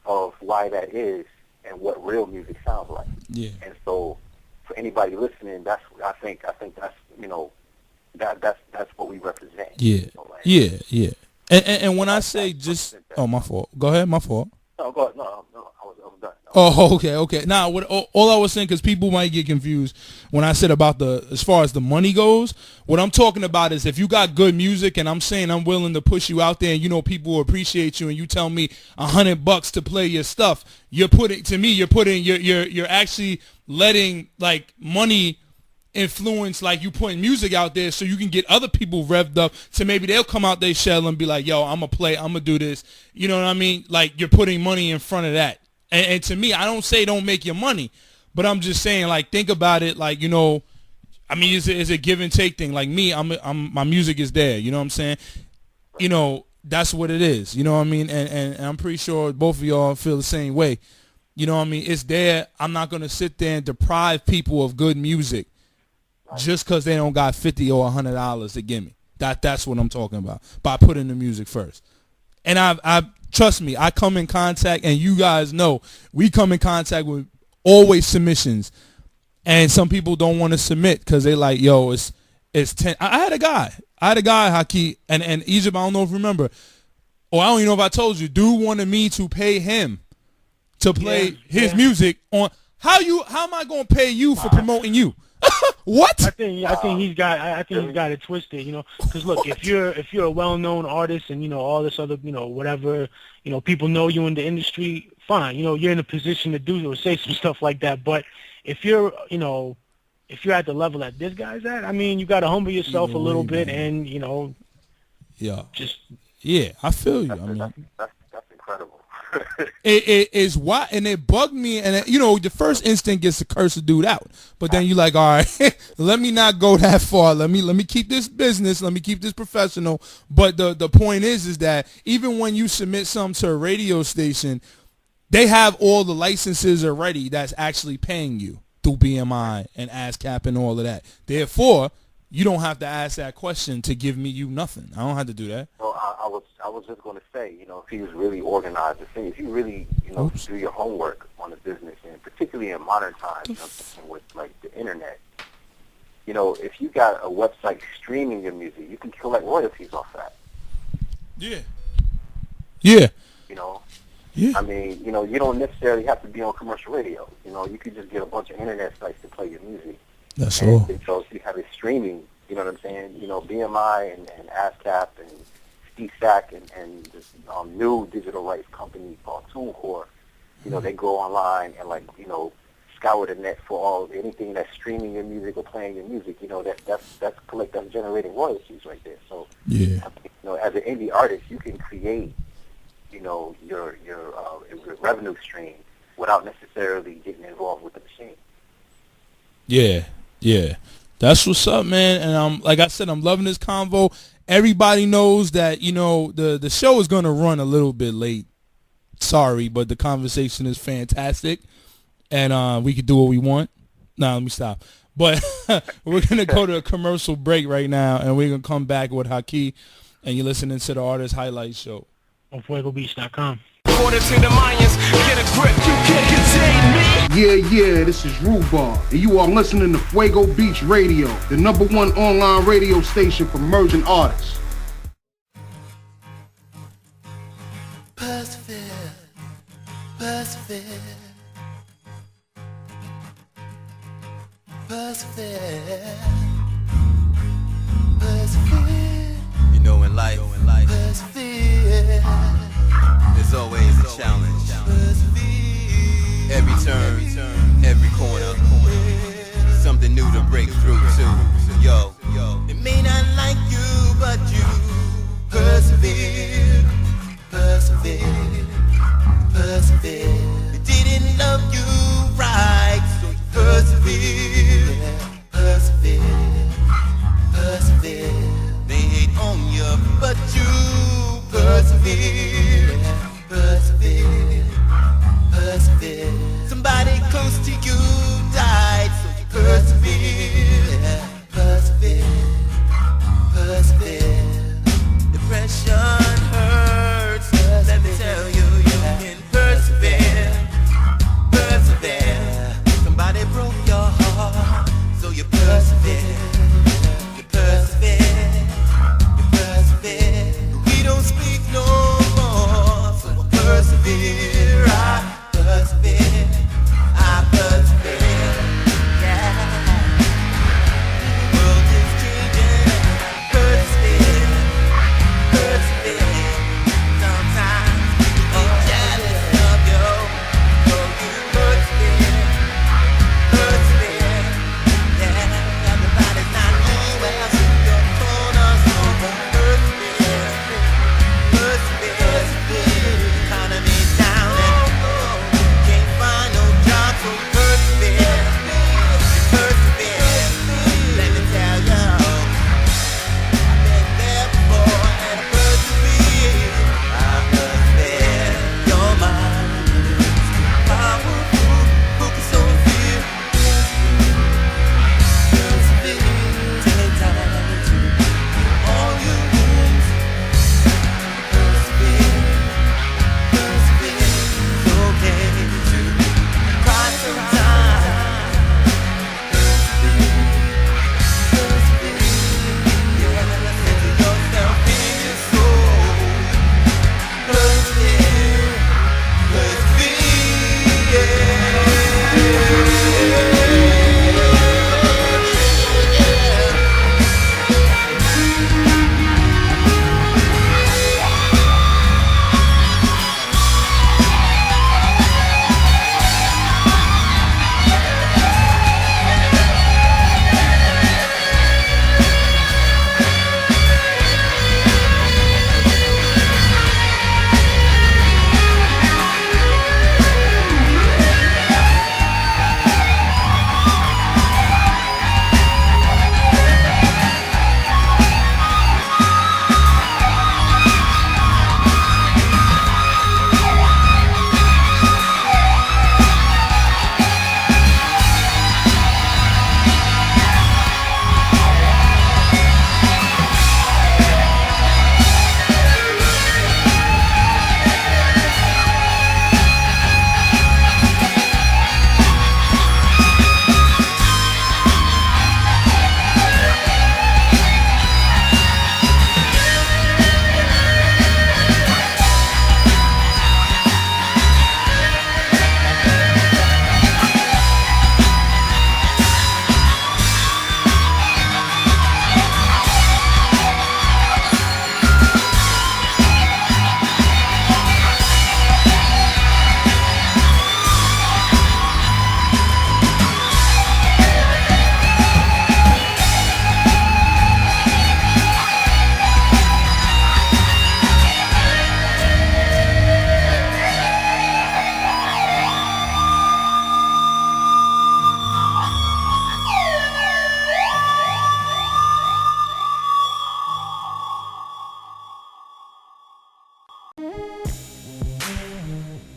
Speaker 3: of why that is and what real music sounds like.
Speaker 1: Yeah.
Speaker 3: And so, for anybody listening, I think that's, you know, that's what we represent.
Speaker 1: Yeah.
Speaker 3: You know, like,
Speaker 1: Yeah. And when I say just, my fault. Go ahead, my fault.
Speaker 3: No, go ahead. No, I was done.
Speaker 1: Oh, okay. Now, all I was saying, because people might get confused when I said about as far as the money goes, what I'm talking about is if you got good music and I'm saying I'm willing to push you out there and, you know, people will appreciate you and you tell me $100 to play your stuff, you're actually letting, like, money influence, like, you putting music out there so you can get other people revved up to maybe they'll come out their shell and be like, yo, I'm going to play, I'm going to do this. You know what I mean? Like, you're putting money in front of that. And to me, I don't say don't make your money, but I'm just saying, like, think about it, like, you know, I mean, it's a give and take thing. Like me, my music is there. You know what I'm saying? You know, that's what it is. You know what I mean? And I'm pretty sure both of y'all feel the same way. You know what I mean? It's there. I'm not going to sit there and deprive people of good music just because they don't got $50 or $100 to give me. That's what I'm talking about, by putting the music first. And I trust me, I come in contact, and you guys know, we come in contact with always submissions. And some people don't want to submit because they like, yo, it's 10. I had a guy, Haki, and Egypt, I don't know if you remember, or I don't even know if I told you, dude wanted me to pay him to play his music on. How am I going to pay you for promoting you? What?
Speaker 2: I think he's got it twisted, you know. Because look, if you're a well-known artist and, you know, all this other, you know, whatever, you know, people know you in the industry, fine, you know, you're in a position to do or say some stuff like that. But if you're at the level that this guy's at, I mean, you got to humble yourself a little bit, and, you know,
Speaker 1: I feel you. I mean,
Speaker 3: that's incredible.
Speaker 1: it is why, and it bugged me, and you know, the first instinct gets to curse the dude out, but then you like, all right, let me not go that far. Let me keep this business. Let me keep this professional. But the point is that even when you submit something to a radio station, they have all the licenses already that's actually paying you through BMI and ASCAP and all of that. Therefore, you don't have to ask that question to give you nothing. I don't have to do that.
Speaker 3: Well, I was just going to say, you know, if he was really organized, if you really, you know, do your homework on the business, and particularly in modern times, you know, with like the internet, you know, if you got a website streaming your music, you can collect royalties off that.
Speaker 1: Yeah.
Speaker 3: You know.
Speaker 1: Yeah.
Speaker 3: I mean, you know, you don't necessarily have to be on commercial radio. You know, you could just get a bunch of internet sites to play your music.
Speaker 1: That's all.
Speaker 3: So if you have it streaming, you know what I'm saying? You know, BMI and ASCAP and DSAC and this new digital rights company called TuneCore, you know, they go online and, like, you know, scour the net for anything that's streaming your music or playing your music. You know, that's generating royalties right there. So, you know, as an indie artist, you can create, you know, your revenue stream without necessarily getting involved with the machine.
Speaker 1: Yeah. That's what's up, man. And like I said, I'm loving this convo. Everybody knows that, you know, the show is going to run a little bit late. Sorry, but the conversation is fantastic. And we can do what we want. Nah, let me stop. But we're going to go to a commercial break right now, and we're going to come back with Haki, and you're listening to the Artist Highlight Show
Speaker 2: on FuegoBeats.com.
Speaker 6: Order to the Mayans, get a grip, you can't contain me.
Speaker 7: Yeah, this is Rhubarb, and you are listening to Fuego Beach Radio, the #1 online radio station for emerging artists.
Speaker 8: You know, in life, there's always a challenge. Every turn, every corner, something new to break through to. Yo, they may not like you, but you persevere. They didn't love you right, so you persevere. They hate on you, but you persevere. Somebody close to you died, so you persevere. Depression hurts, let me tell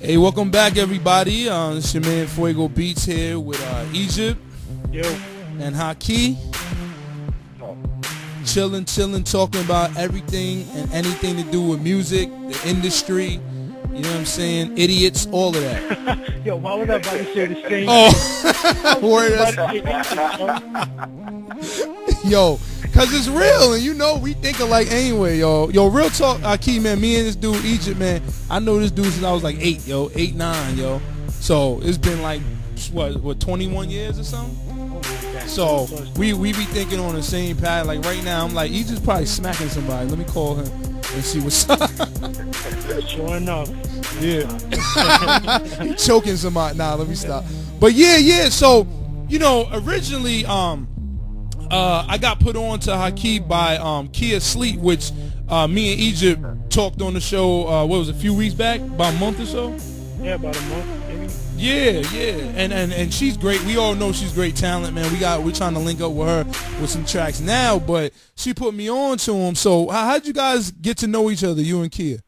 Speaker 1: Hey, welcome back, everybody. It's your man Fuego Beats here with Egypt
Speaker 2: Yo.
Speaker 1: and Haki. Chilling, talking about everything and anything to do with music, the industry, you know what I'm saying, idiots, all of that.
Speaker 2: Yo, why was I about to say the same
Speaker 1: Oh, word, yo, because it's real, and you know, we think alike anyway, yo. Yo, real talk, Haki, man, me and this dude, Egypt, man, I know this dude since I was like 8, 9, yo. So it's been like, what 21 years or something? So we be thinking on the same path. Like right now, I'm like, he's just probably smacking somebody. Let me call him and see what's up.
Speaker 2: Sure enough.
Speaker 1: Yeah. He choking somebody. Nah, let me stop. But yeah. So, you know, originally, I got put on to Haki by Kia Sleep, which me and Egypt talked on the show. What was it, a few weeks back? About a month or so.
Speaker 2: Yeah, about a month, maybe.
Speaker 1: Yeah, and she's great. We all know she's great talent, man. We're trying to link up with her with some tracks now, but she put me on to him. So how'd you guys get to know each other, you and Kia?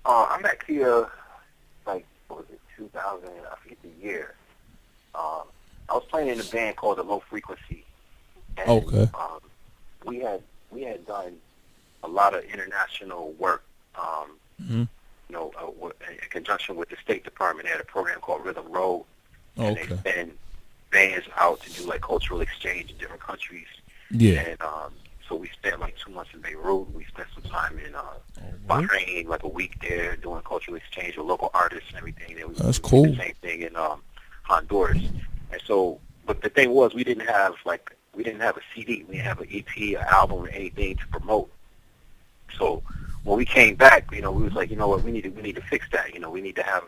Speaker 3: I met Kia, like, what was it, 2000, I forget the year. I was playing in a band called The Low Frequency. And,
Speaker 1: Okay.
Speaker 3: We had done a lot of international work. You know, in conjunction with the State Department, they had a program called Rhythm Road, and they send bands out to do like cultural exchange in different countries.
Speaker 1: Yeah.
Speaker 3: And so we spent like 2 months in Beirut. We spent some time in Bahrain, like a week there, doing cultural exchange with local artists and everything. And
Speaker 1: That's
Speaker 3: we
Speaker 1: cool.
Speaker 3: did the same thing in Honduras. And so, but the thing was, we didn't have a CD, we didn't have an EP, an album, or anything to promote. So when we came back, you know, we was like, you know what, we need to fix that. You know, we need to have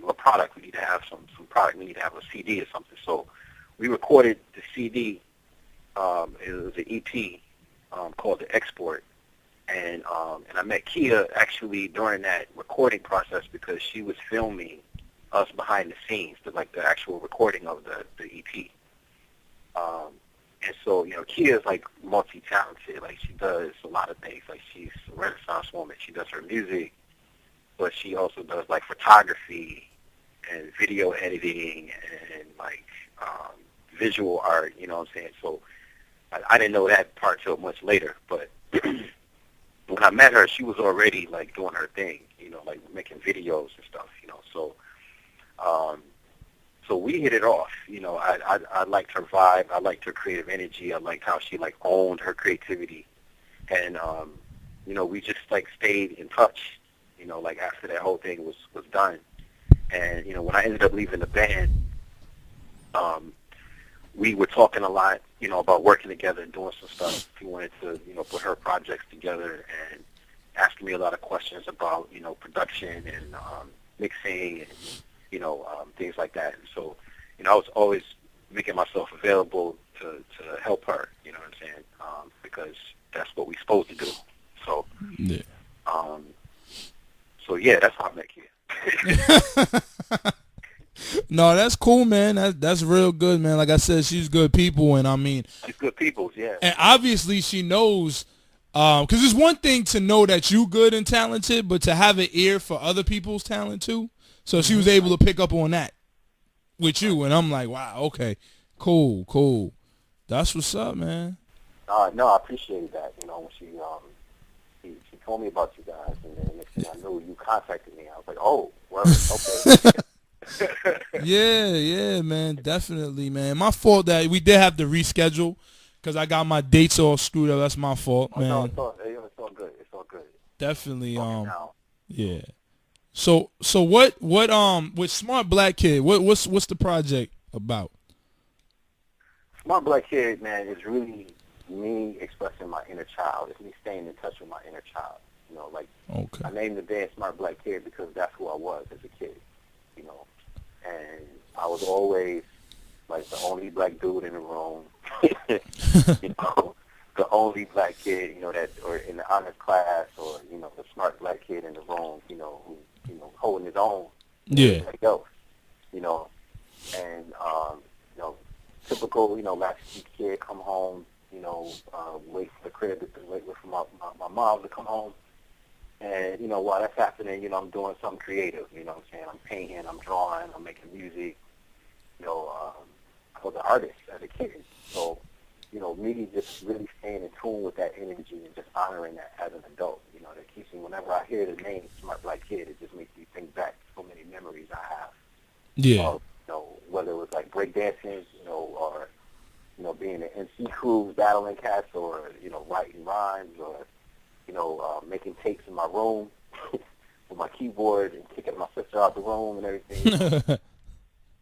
Speaker 3: a product. We need to have some product. We need to have a CD or something. So we recorded the CD. It was an EP called The Export, and I met Kia actually during that recording process because she was filming us behind the scenes, the actual recording of the EP. And so, you know, Kia is like multi-talented. Like she does a lot of things. Like she's a Renaissance woman. She does her music, but she also does like photography and video editing and like visual art. You know what I'm saying? So I didn't know that part till much later. But when I met her, she was already like doing her thing. You know, like making videos and stuff. You know, so. So we hit it off. You know, I liked her vibe. I liked her creative energy. I liked how she like owned her creativity, and you know, we just like stayed in touch. You know, like after that whole thing was done, and you know, when I ended up leaving the band, we were talking a lot. You know, about working together and doing some stuff. She wanted to, you know, put her projects together and asking me a lot of questions about, you know, production and mixing and, you know, things like that. And so, you know, I was always making myself available to help her, you know what I'm saying, because that's what we're supposed to do. So, yeah. So yeah, that's how I met Kia.
Speaker 1: No, that's cool, man. That's real good, man. Like I said, she's good people, and I mean,
Speaker 3: she's good people, yeah.
Speaker 1: And obviously, she knows, because it's one thing to know that you good and talented, but to have an ear for other people's talent too. So she was able to pick up on that with you, and I'm like, wow, okay, cool. That's what's up, man.
Speaker 3: No, I appreciated that. You know, when she told me about you guys, and then next thing I knew, you contacted me. I was like, oh, well, okay.
Speaker 1: Yeah, man, definitely, man. My fault that we did have to reschedule because I got my dates all screwed up. That's my fault, man.
Speaker 3: No, it's all good. It's all good.
Speaker 1: Definitely, yeah. So what with Smart Black Kid, what's the project about?
Speaker 3: Smart Black Kid, man, is really me expressing my inner child. It's me staying in touch with my inner child. You know, like, okay. I named the band Smart Black Kid because that's who I was as a kid. You know, and I was always like the only black dude in the room. You know, the only black kid, you know, that, or in the honors class, or, you know, the smart black kid in the room, you know, who, you know, holding his own.
Speaker 1: Yeah.
Speaker 3: Like else, you know, and you know, typical, you know, latchkey kid, come home, you know, wait for the crib, wait for my mom to come home, And, while that's happening, I'm doing something creative, you know what I'm saying? I'm painting, I'm drawing, I'm making music. I was an artist as a kid. So, me just really staying in tune with that energy and just honoring that as an adult, that keeps me, whenever I hear the name Smart Black Kid, it just makes me think back to so many memories I have.
Speaker 1: Yeah.
Speaker 3: Of, whether it was like breakdancing, or, being an MC crew, battling cats, or, writing rhymes, or, making tapes in my room with my keyboard and kicking my sister out the room and everything.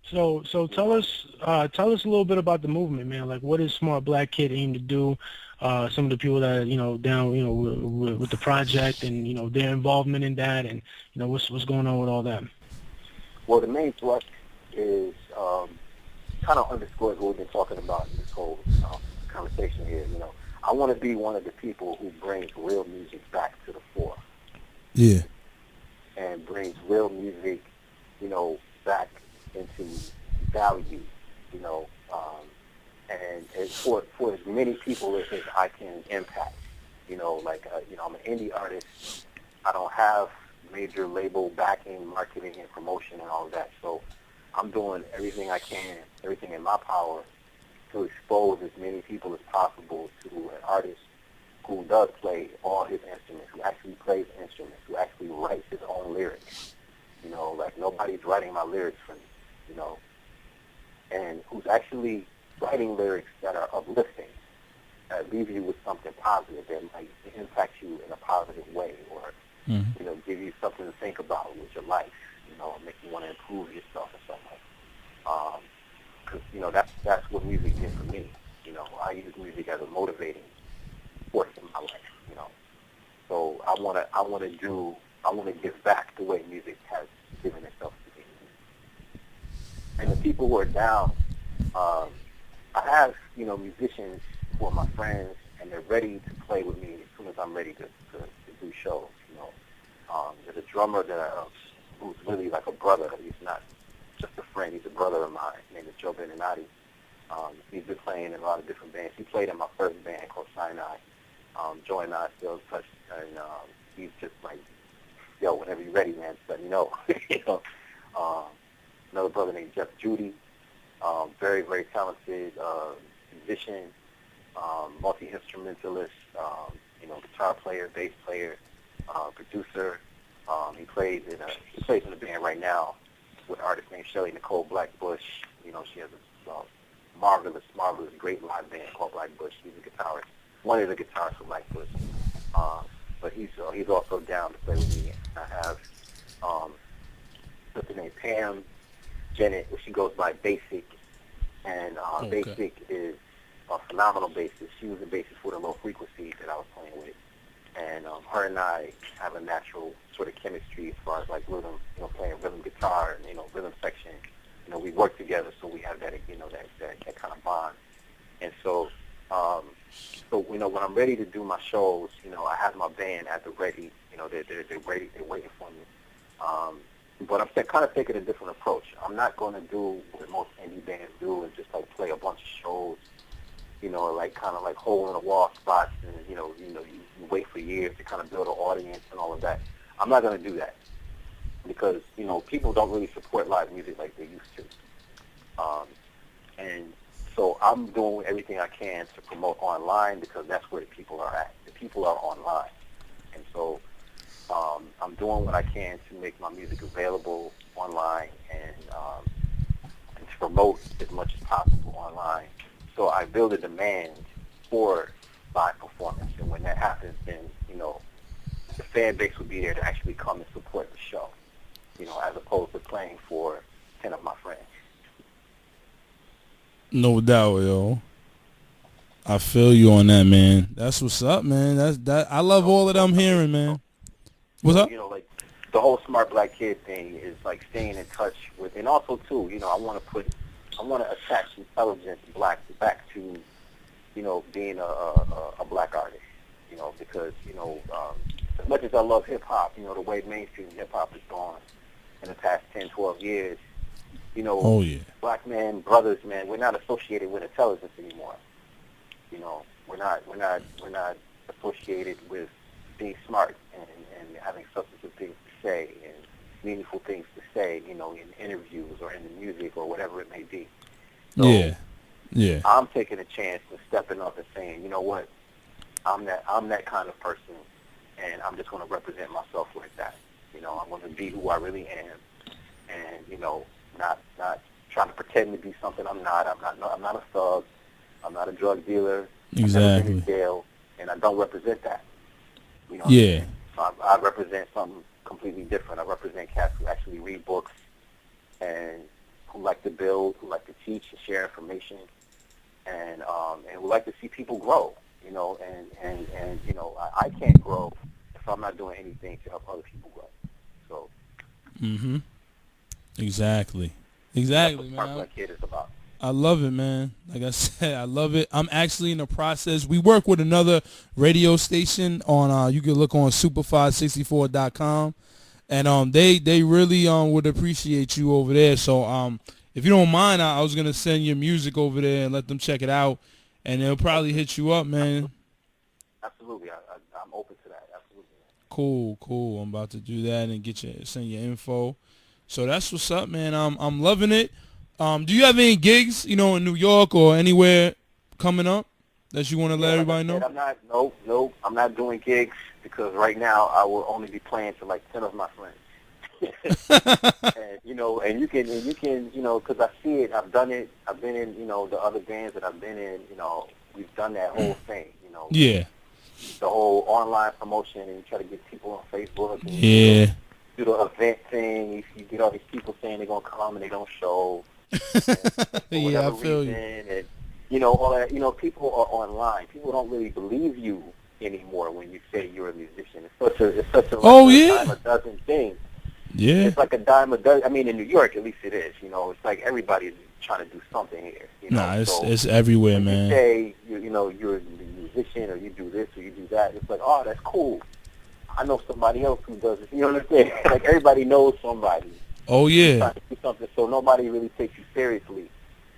Speaker 2: So tell us a little bit about the movement, man. Like, what does Smart Black Kid aim to do? Some of the people that down, with the project, and their involvement in that, and what's going on with all that.
Speaker 3: Well, the main thrust is kind of underscores what we've been talking about in this whole conversation here. I want to be one of the people who brings real music back to the fore.
Speaker 1: Yeah.
Speaker 3: And brings real music, back into value, and for as many people as I can impact. I'm an indie artist. I don't have major label backing, marketing, and promotion and all of that. So I'm doing everything I can, everything in my power, to expose as many people as possible to an artist who does play all his instruments, who actually plays instruments, who actually writes his own lyrics. Like nobody's writing my lyrics for me, and who's actually writing lyrics that are uplifting, that leave you with something positive, that might impact you in a positive way, or, give you something to think about with your life, make you want to improve yourself or something. Because, that's what music did for me. I use music as a motivating force in my life, So I want to give back the way music has given itself to me. And the people who are down, I have, musicians who are my friends, and they're ready to play with me as soon as I'm ready to do shows, There's a drummer who's really like a brother. He's not just a friend. He's a brother of mine. His name is Joe Beninati. He's been playing in a lot of different bands. He played in my first band called Sinai. Joe and I still touch, and he's just like, yo, whenever you're ready, man, just let me know. Another brother named Jeff Judy, very, very talented musician, multi-instrumentalist, guitar player, bass player, producer. He plays in a band right now with an artist named Shelley Nicole Blackbush. She has a marvelous, great live band called Blackbush. He's a guitarist. One is a guitarist for Blackbush. But he's also down to play with me. I have sister named Pam Bennett, she goes by Basic, and Basic is a phenomenal bassist. She was the bassist for the Low Frequency that I was playing with, and her and I have a natural sort of chemistry as far as like rhythm, playing rhythm guitar and rhythm section. We work together, so we have that that kind of bond. And so when I'm ready to do my shows, I have my band at the ready. They're ready, they're waiting for me. But I'm kind of taking a different approach. I'm not going to do what most indie bands do and just like play a bunch of shows, like kind of like hole in the wall spots, and you wait for years to kind of build an audience and all of that. I'm not going to do that because people don't really support live music like they used to. And so I'm doing everything I can to promote online because that's where the people are at. The people are online, and so. I'm doing what I can to make my music available online and to promote as much as possible online. So I build a demand for live performance, and when that happens, then the fan base will be there to actually come and support the show, as opposed to playing for 10 of my friends.
Speaker 1: No doubt, yo. I feel you on that, man. That's what's up, man. I love all that I'm hearing, man. What's up?
Speaker 3: Like the whole Smart Black Kid thing is like staying in touch with, and also too, I want to attach intelligence back to, being a black artist, because as much as I love hip hop, the way mainstream hip hop has gone in the past 10, 12 years,
Speaker 1: oh yeah,
Speaker 3: black men, brothers, man, we're not associated with intelligence anymore. We're not associated with being smart and having substantive things to say and meaningful things to say, you know, in interviews or in the music or whatever it may be. So
Speaker 1: Yeah.
Speaker 3: I'm taking a chance and stepping up and saying, you know what, I'm that kind of person, and I'm just going to represent myself like that. You know, I'm going to be who I really am, and you know, not trying to pretend to be something I'm not. I'm not a thug. I'm not a drug dealer. I've never been in jail, and I don't represent that. You know.
Speaker 1: Yeah.
Speaker 3: So I represent something completely different. I represent cats who actually read books and who like to build, who like to teach and share information, and who like to see people grow. You know, and you know, I can't grow if I'm not doing anything to help other people grow. So.
Speaker 1: Exactly,
Speaker 3: That's
Speaker 1: man.
Speaker 3: what Black Kid is about.
Speaker 1: I love it, man. Like I said, I love it. I'm actually in the process. We work with another radio station on. You can look on super564.com, and they really would appreciate you over there. So if you don't mind, I was gonna send your music over there and let them check it out, and they'll probably hit you up, man.
Speaker 3: Absolutely, I'm open to that. Absolutely.
Speaker 1: Cool. I'm about to do that and send your info. So that's what's up, man. I'm loving it. Do you have any gigs, you know, in New York or anywhere coming up that you want to let everybody know?
Speaker 3: Nope. I'm not doing gigs because right now I will only be playing to like 10 of my friends. And you can, you know, because I see it. I've done it. I've been in, you know, the other bands that I've been in. You know, we've done that whole thing. You know.
Speaker 1: Yeah.
Speaker 3: The whole online promotion, and you try to get people on Facebook. And,
Speaker 1: yeah.
Speaker 3: Do the event thing. You get all these people saying they're gonna come and they don't show.
Speaker 1: Yeah, I feel you.
Speaker 3: And you know, all that. You know, people are online. People don't really believe you anymore when you say you're a musician. It's such a dime a dozen thing.
Speaker 1: Yeah.
Speaker 3: It's like a dime a dozen. I mean, in New York, at least it is. You know, it's like everybody's trying to do something here. You know?
Speaker 1: It's everywhere, man.
Speaker 3: You say you know you're a musician or you do this or you do that. It's like, oh, that's cool. I know somebody else who does it. You know what I'm saying? Like everybody knows somebody.
Speaker 1: Oh yeah.
Speaker 3: Trying to do something, so nobody really takes you seriously,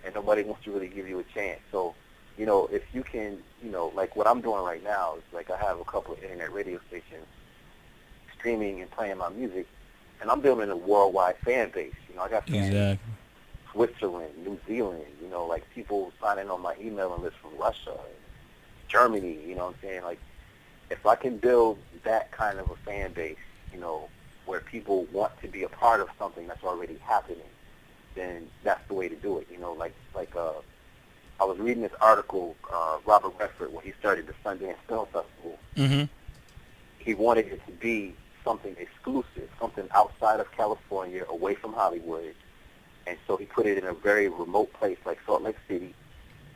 Speaker 3: and nobody wants to really give you a chance. So, you know, if you can, you know, like what I'm doing right now is like I have a couple of internet radio stations streaming and playing my music, and I'm building a worldwide fan base. You know, I got fans in Switzerland, New Zealand. You know, like people signing on my emailing list from Russia, and Germany. You know what I'm saying? Like, if I can build that kind of a fan base, you know, where people want to be a part of something that's already happening, then that's the way to do it. You know, like I was reading this article, Robert Redford, when he started the Sundance Film Festival.
Speaker 1: Mm-hmm.
Speaker 3: He wanted it to be something exclusive, something outside of California, away from Hollywood, and so he put it in a very remote place like Salt Lake City,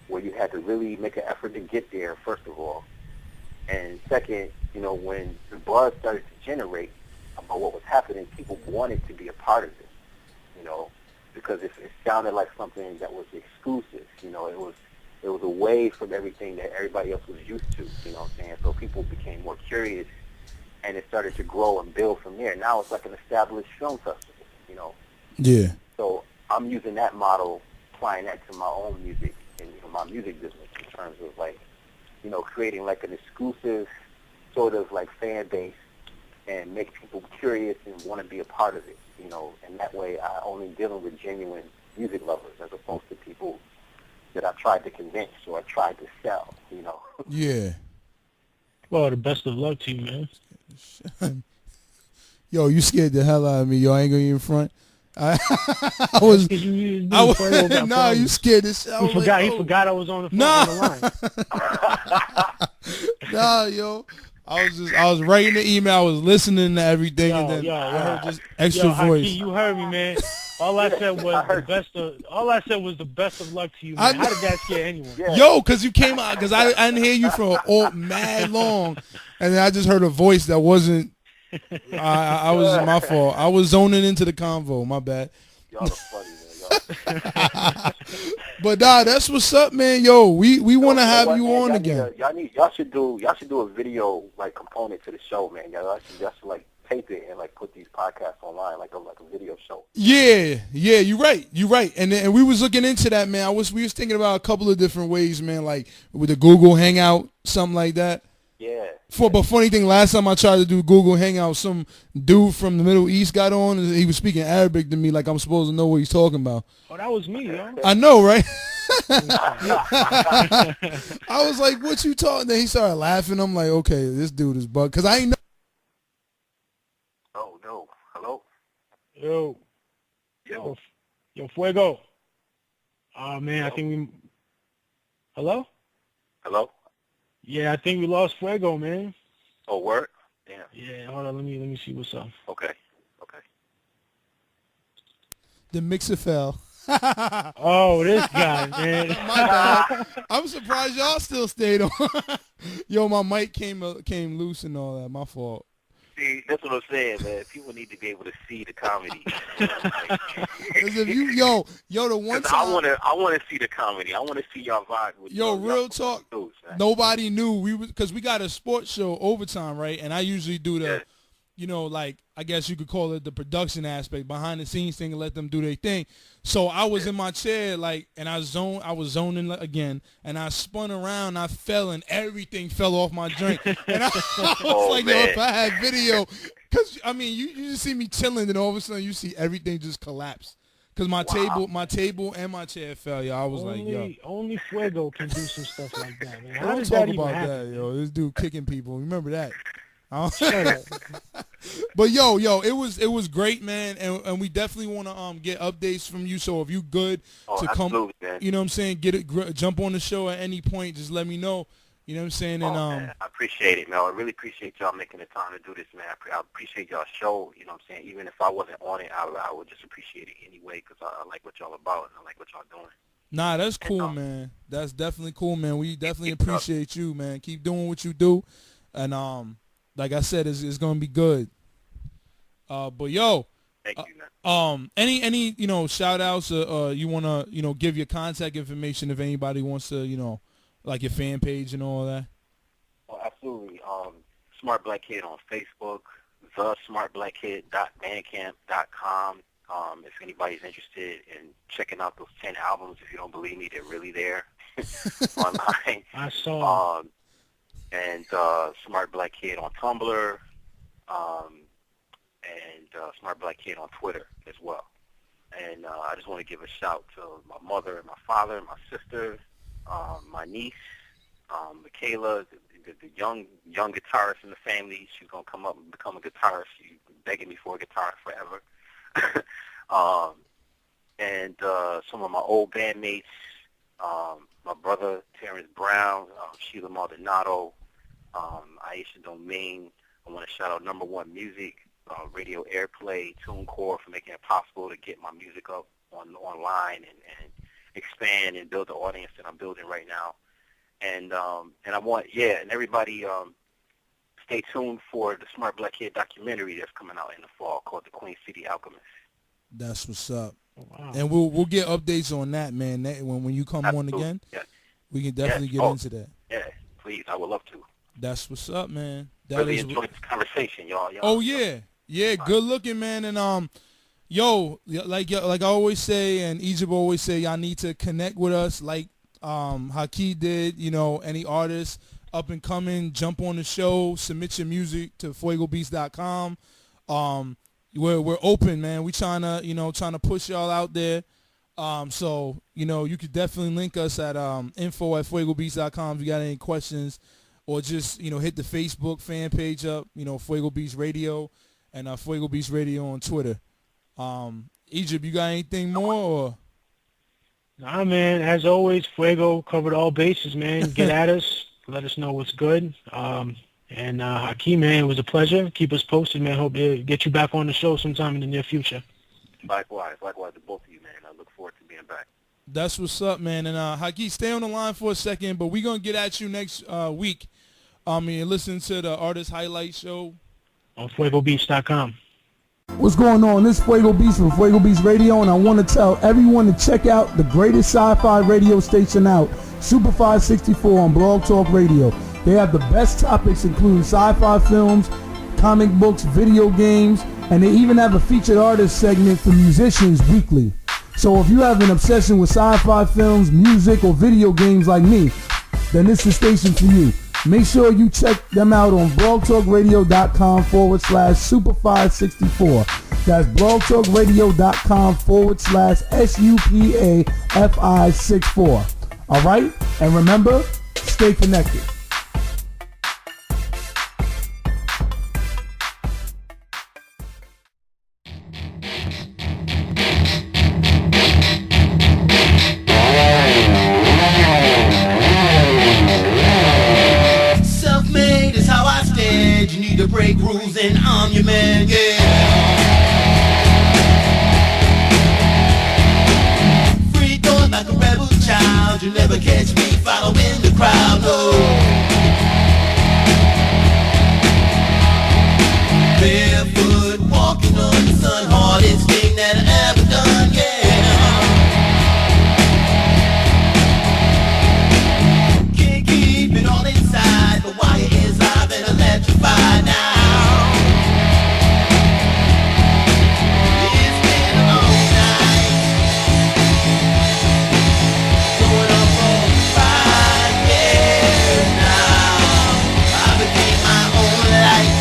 Speaker 3: where you had to really make an effort to get there, first of all. And second, you know, when the buzz started to generate about what was happening, people wanted to be a part of it, you know, because it sounded like something that was exclusive. You know, it was away from everything that everybody else was used to, you know what I'm saying? So people became more curious, and it started to grow and build from there. Now it's like an established film festival, you know.
Speaker 1: Yeah.
Speaker 3: So I'm using that model, applying that to my own music and, you know, my music business in terms of like, you know, creating like an exclusive sort of like fan base and make people curious and want to be a part of it, you know, and that way I only dealing with genuine music lovers as opposed to people that I tried to convince or I tried to sell, you know.
Speaker 1: Yeah.
Speaker 2: Well, the best of luck to you, man.
Speaker 1: Yo, you scared the hell out of me. Yo, I ain't gonna even front. I was nah, you scared this shit.
Speaker 2: He forgot I was on the phone on the line.
Speaker 1: Nah, yo. I was writing the email, I was listening to everything, and then I heard this extra voice.
Speaker 2: Haki, you heard me, man. All I said was the best of luck to you, man. How did that scare anyone?
Speaker 1: Yeah. Yo, because you came out, because I didn't hear you for mad long, and then I just heard a voice that wasn't. I was my fault. I was zoning into the convo. My bad.
Speaker 3: Y'all are funny, man.
Speaker 1: But nah, that's what's up, man. Yo, we want to have you on again.
Speaker 3: Y'all should do a video like component to the show, man. Y'all should like tape it and like put these podcasts online like a video show.
Speaker 1: Yeah, you're right. And we was looking into that, man. We was thinking about a couple of different ways, man, like with the Google Hangout, something like that.
Speaker 3: Yeah.
Speaker 1: But funny thing, last time I tried to do Google Hangout, some dude from the Middle East got on, and he was speaking Arabic to me like I'm supposed to know what he's talking about.
Speaker 2: Oh, that was me, yo.
Speaker 1: I know, right? I was like, what you talking? Then he started laughing. I'm like, okay, this dude is bugged. Because I ain't know.
Speaker 3: Oh, no. Hello?
Speaker 2: Yo, Fuego. Oh, man, I think we... Hello?
Speaker 3: Hello?
Speaker 2: Yeah, I think we lost Fuego, man.
Speaker 3: Oh, word? Damn.
Speaker 2: Yeah, hold on, let me see what's up.
Speaker 3: Okay.
Speaker 1: The mixer fell.
Speaker 2: Oh, this guy, man.
Speaker 1: My bad. I'm surprised y'all still stayed on. Yo, my mic came loose and all that. My fault.
Speaker 3: See, that's what I'm saying, man. People need to be able to see the comedy.
Speaker 1: Because if you, yo, the one time
Speaker 3: I want to see the comedy. I want to see y'all vibe with.
Speaker 1: Yo, real talk. Nobody knew because we got a sports show overtime, right? And I usually do the, you know, like I guess you could call it the production aspect, behind the scenes thing, and let them do their thing. So I was in my chair, like, and I was zoning again, and I spun around, I fell, and everything fell off my drink. And I was like, man. Yo, if I had video, because I mean, you just see me chilling, and all of a sudden you see everything just collapse. Because my table and my chair fell, yo. I was like, yo.
Speaker 2: Only Fuego can do some stuff like that, man. How
Speaker 1: Don't
Speaker 2: does
Speaker 1: talk
Speaker 2: that even
Speaker 1: about
Speaker 2: happen?
Speaker 1: that, yo. This dude kicking people. Remember that? But yo, it was great, man, and we definitely want to get updates from you. So if you good to come,
Speaker 3: man.
Speaker 1: you know what I'm saying, jump on the show at any point. Just let me know. You know what I'm saying? And
Speaker 3: man, I appreciate it, man. I really appreciate y'all making the time to do this, man. I appreciate y'all show. You know what I'm saying? Even if I wasn't on it, I would just appreciate it anyway because I like what y'all about and I like what y'all doing.
Speaker 1: Nah, that's cool, man. That's definitely cool, man. We definitely appreciate you, man. Keep doing what you do, and like I said, it's gonna be good. But yo,
Speaker 3: thank you, man.
Speaker 1: Any you know shout outs? You wanna give your contact information if anybody wants to like your fan page and all that.
Speaker 3: Oh, absolutely. Smart Black Kid on Facebook, thesmartblackKid.bandcamp.com. If anybody's interested in checking out those 10 albums, if you don't believe me, they're really there online.
Speaker 2: I saw.
Speaker 3: And Smart Black Kid on Tumblr, and Smart Black Kid on Twitter as well. And I just want to give a shout to my mother and my father and my sister, my niece, Michaela, the young guitarist in the family. She's gonna come up and become a guitarist. She's begging me for a guitar forever. And some of my old bandmates, my brother Terrence Brown, Sheila Maldonado, Aisha Domingue. I want to shout out Number One Music, Radio Airplay, TuneCore for making it possible to get my music up online and expand and build the audience that I'm building right now. And I want, and everybody stay tuned for the Smart Black Kid documentary that's coming out in the fall called The Queen City Alchemist.
Speaker 1: That's what's up.
Speaker 2: Wow.
Speaker 1: And we'll get updates on that, man. When you come on again, we can definitely get into that.
Speaker 3: Yeah, please. I would love to.
Speaker 1: That's what's up, man. That
Speaker 3: really
Speaker 1: is
Speaker 3: enjoyed this conversation, y'all.
Speaker 1: Oh yeah, good looking, man. And yo, like I always say, and Egypt always say, y'all need to connect with us, like Haki did. Any artists up and coming, jump on the show, submit your music to fuegobeats.com. We're open, man. We trying to push y'all out there. So you could definitely link us at info@fuegobeats.com if you got any questions. Or just, hit the Facebook fan page up, Fuego Beats Radio, and Fuego Beats Radio on Twitter. Egypt, you got anything more? Or?
Speaker 2: Nah, man. As always, Fuego covered all bases, man. Get at us. Let us know what's good. And Haki, man, it was a pleasure. Keep us posted, man. Hope to get you back on the show sometime in the near future.
Speaker 3: Likewise to both of you, man. I look forward to being back.
Speaker 1: That's what's up, man. And Haki, stay on the line for a second, but we're going to get at you next week. Listen to the Artist Highlight Show
Speaker 2: on FuegoBeats.com.
Speaker 1: What's going on? This is Fuego Beats from Fuego Beats Radio, and I want to tell everyone to check out the greatest sci-fi radio station out, Super 564 on Blog Talk Radio. They have the best topics, including sci-fi films, comic books, video games, and they even have a featured artist segment for musicians weekly. So if you have an obsession with sci-fi films, music, or video games like me, then this is the station for you. Make sure you check them out on blogtalkradio.com/Superfi64. That's blogtalkradio.com/SUPAFI64. All right? And remember, stay connected.
Speaker 8: Self-made is how I stand. You need to break rules and I'm your man, yeah. Free going like a rebel child. You never catch me following the crowd, no. Barefoot, walking on the sun, hardest thing that I ever done, yeah. Can't keep it all inside, but why it is live and electrified now. It's been a long night, going on for 5 years now. I became my own light.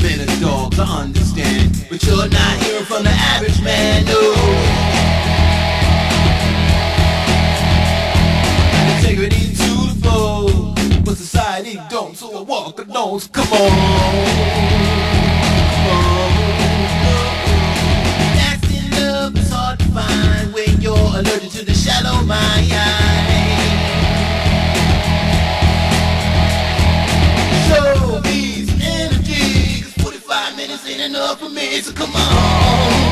Speaker 8: Men and dogs, I understand, but you're not hearing from the average man, no. Integrity to the flow, but society don't, so I walk alone, so come on. Come on. Lasting love is hard to find when you're allergic to the shallow mind. Show these energy, 'cause 45 minutes ain't enough for me, so come on.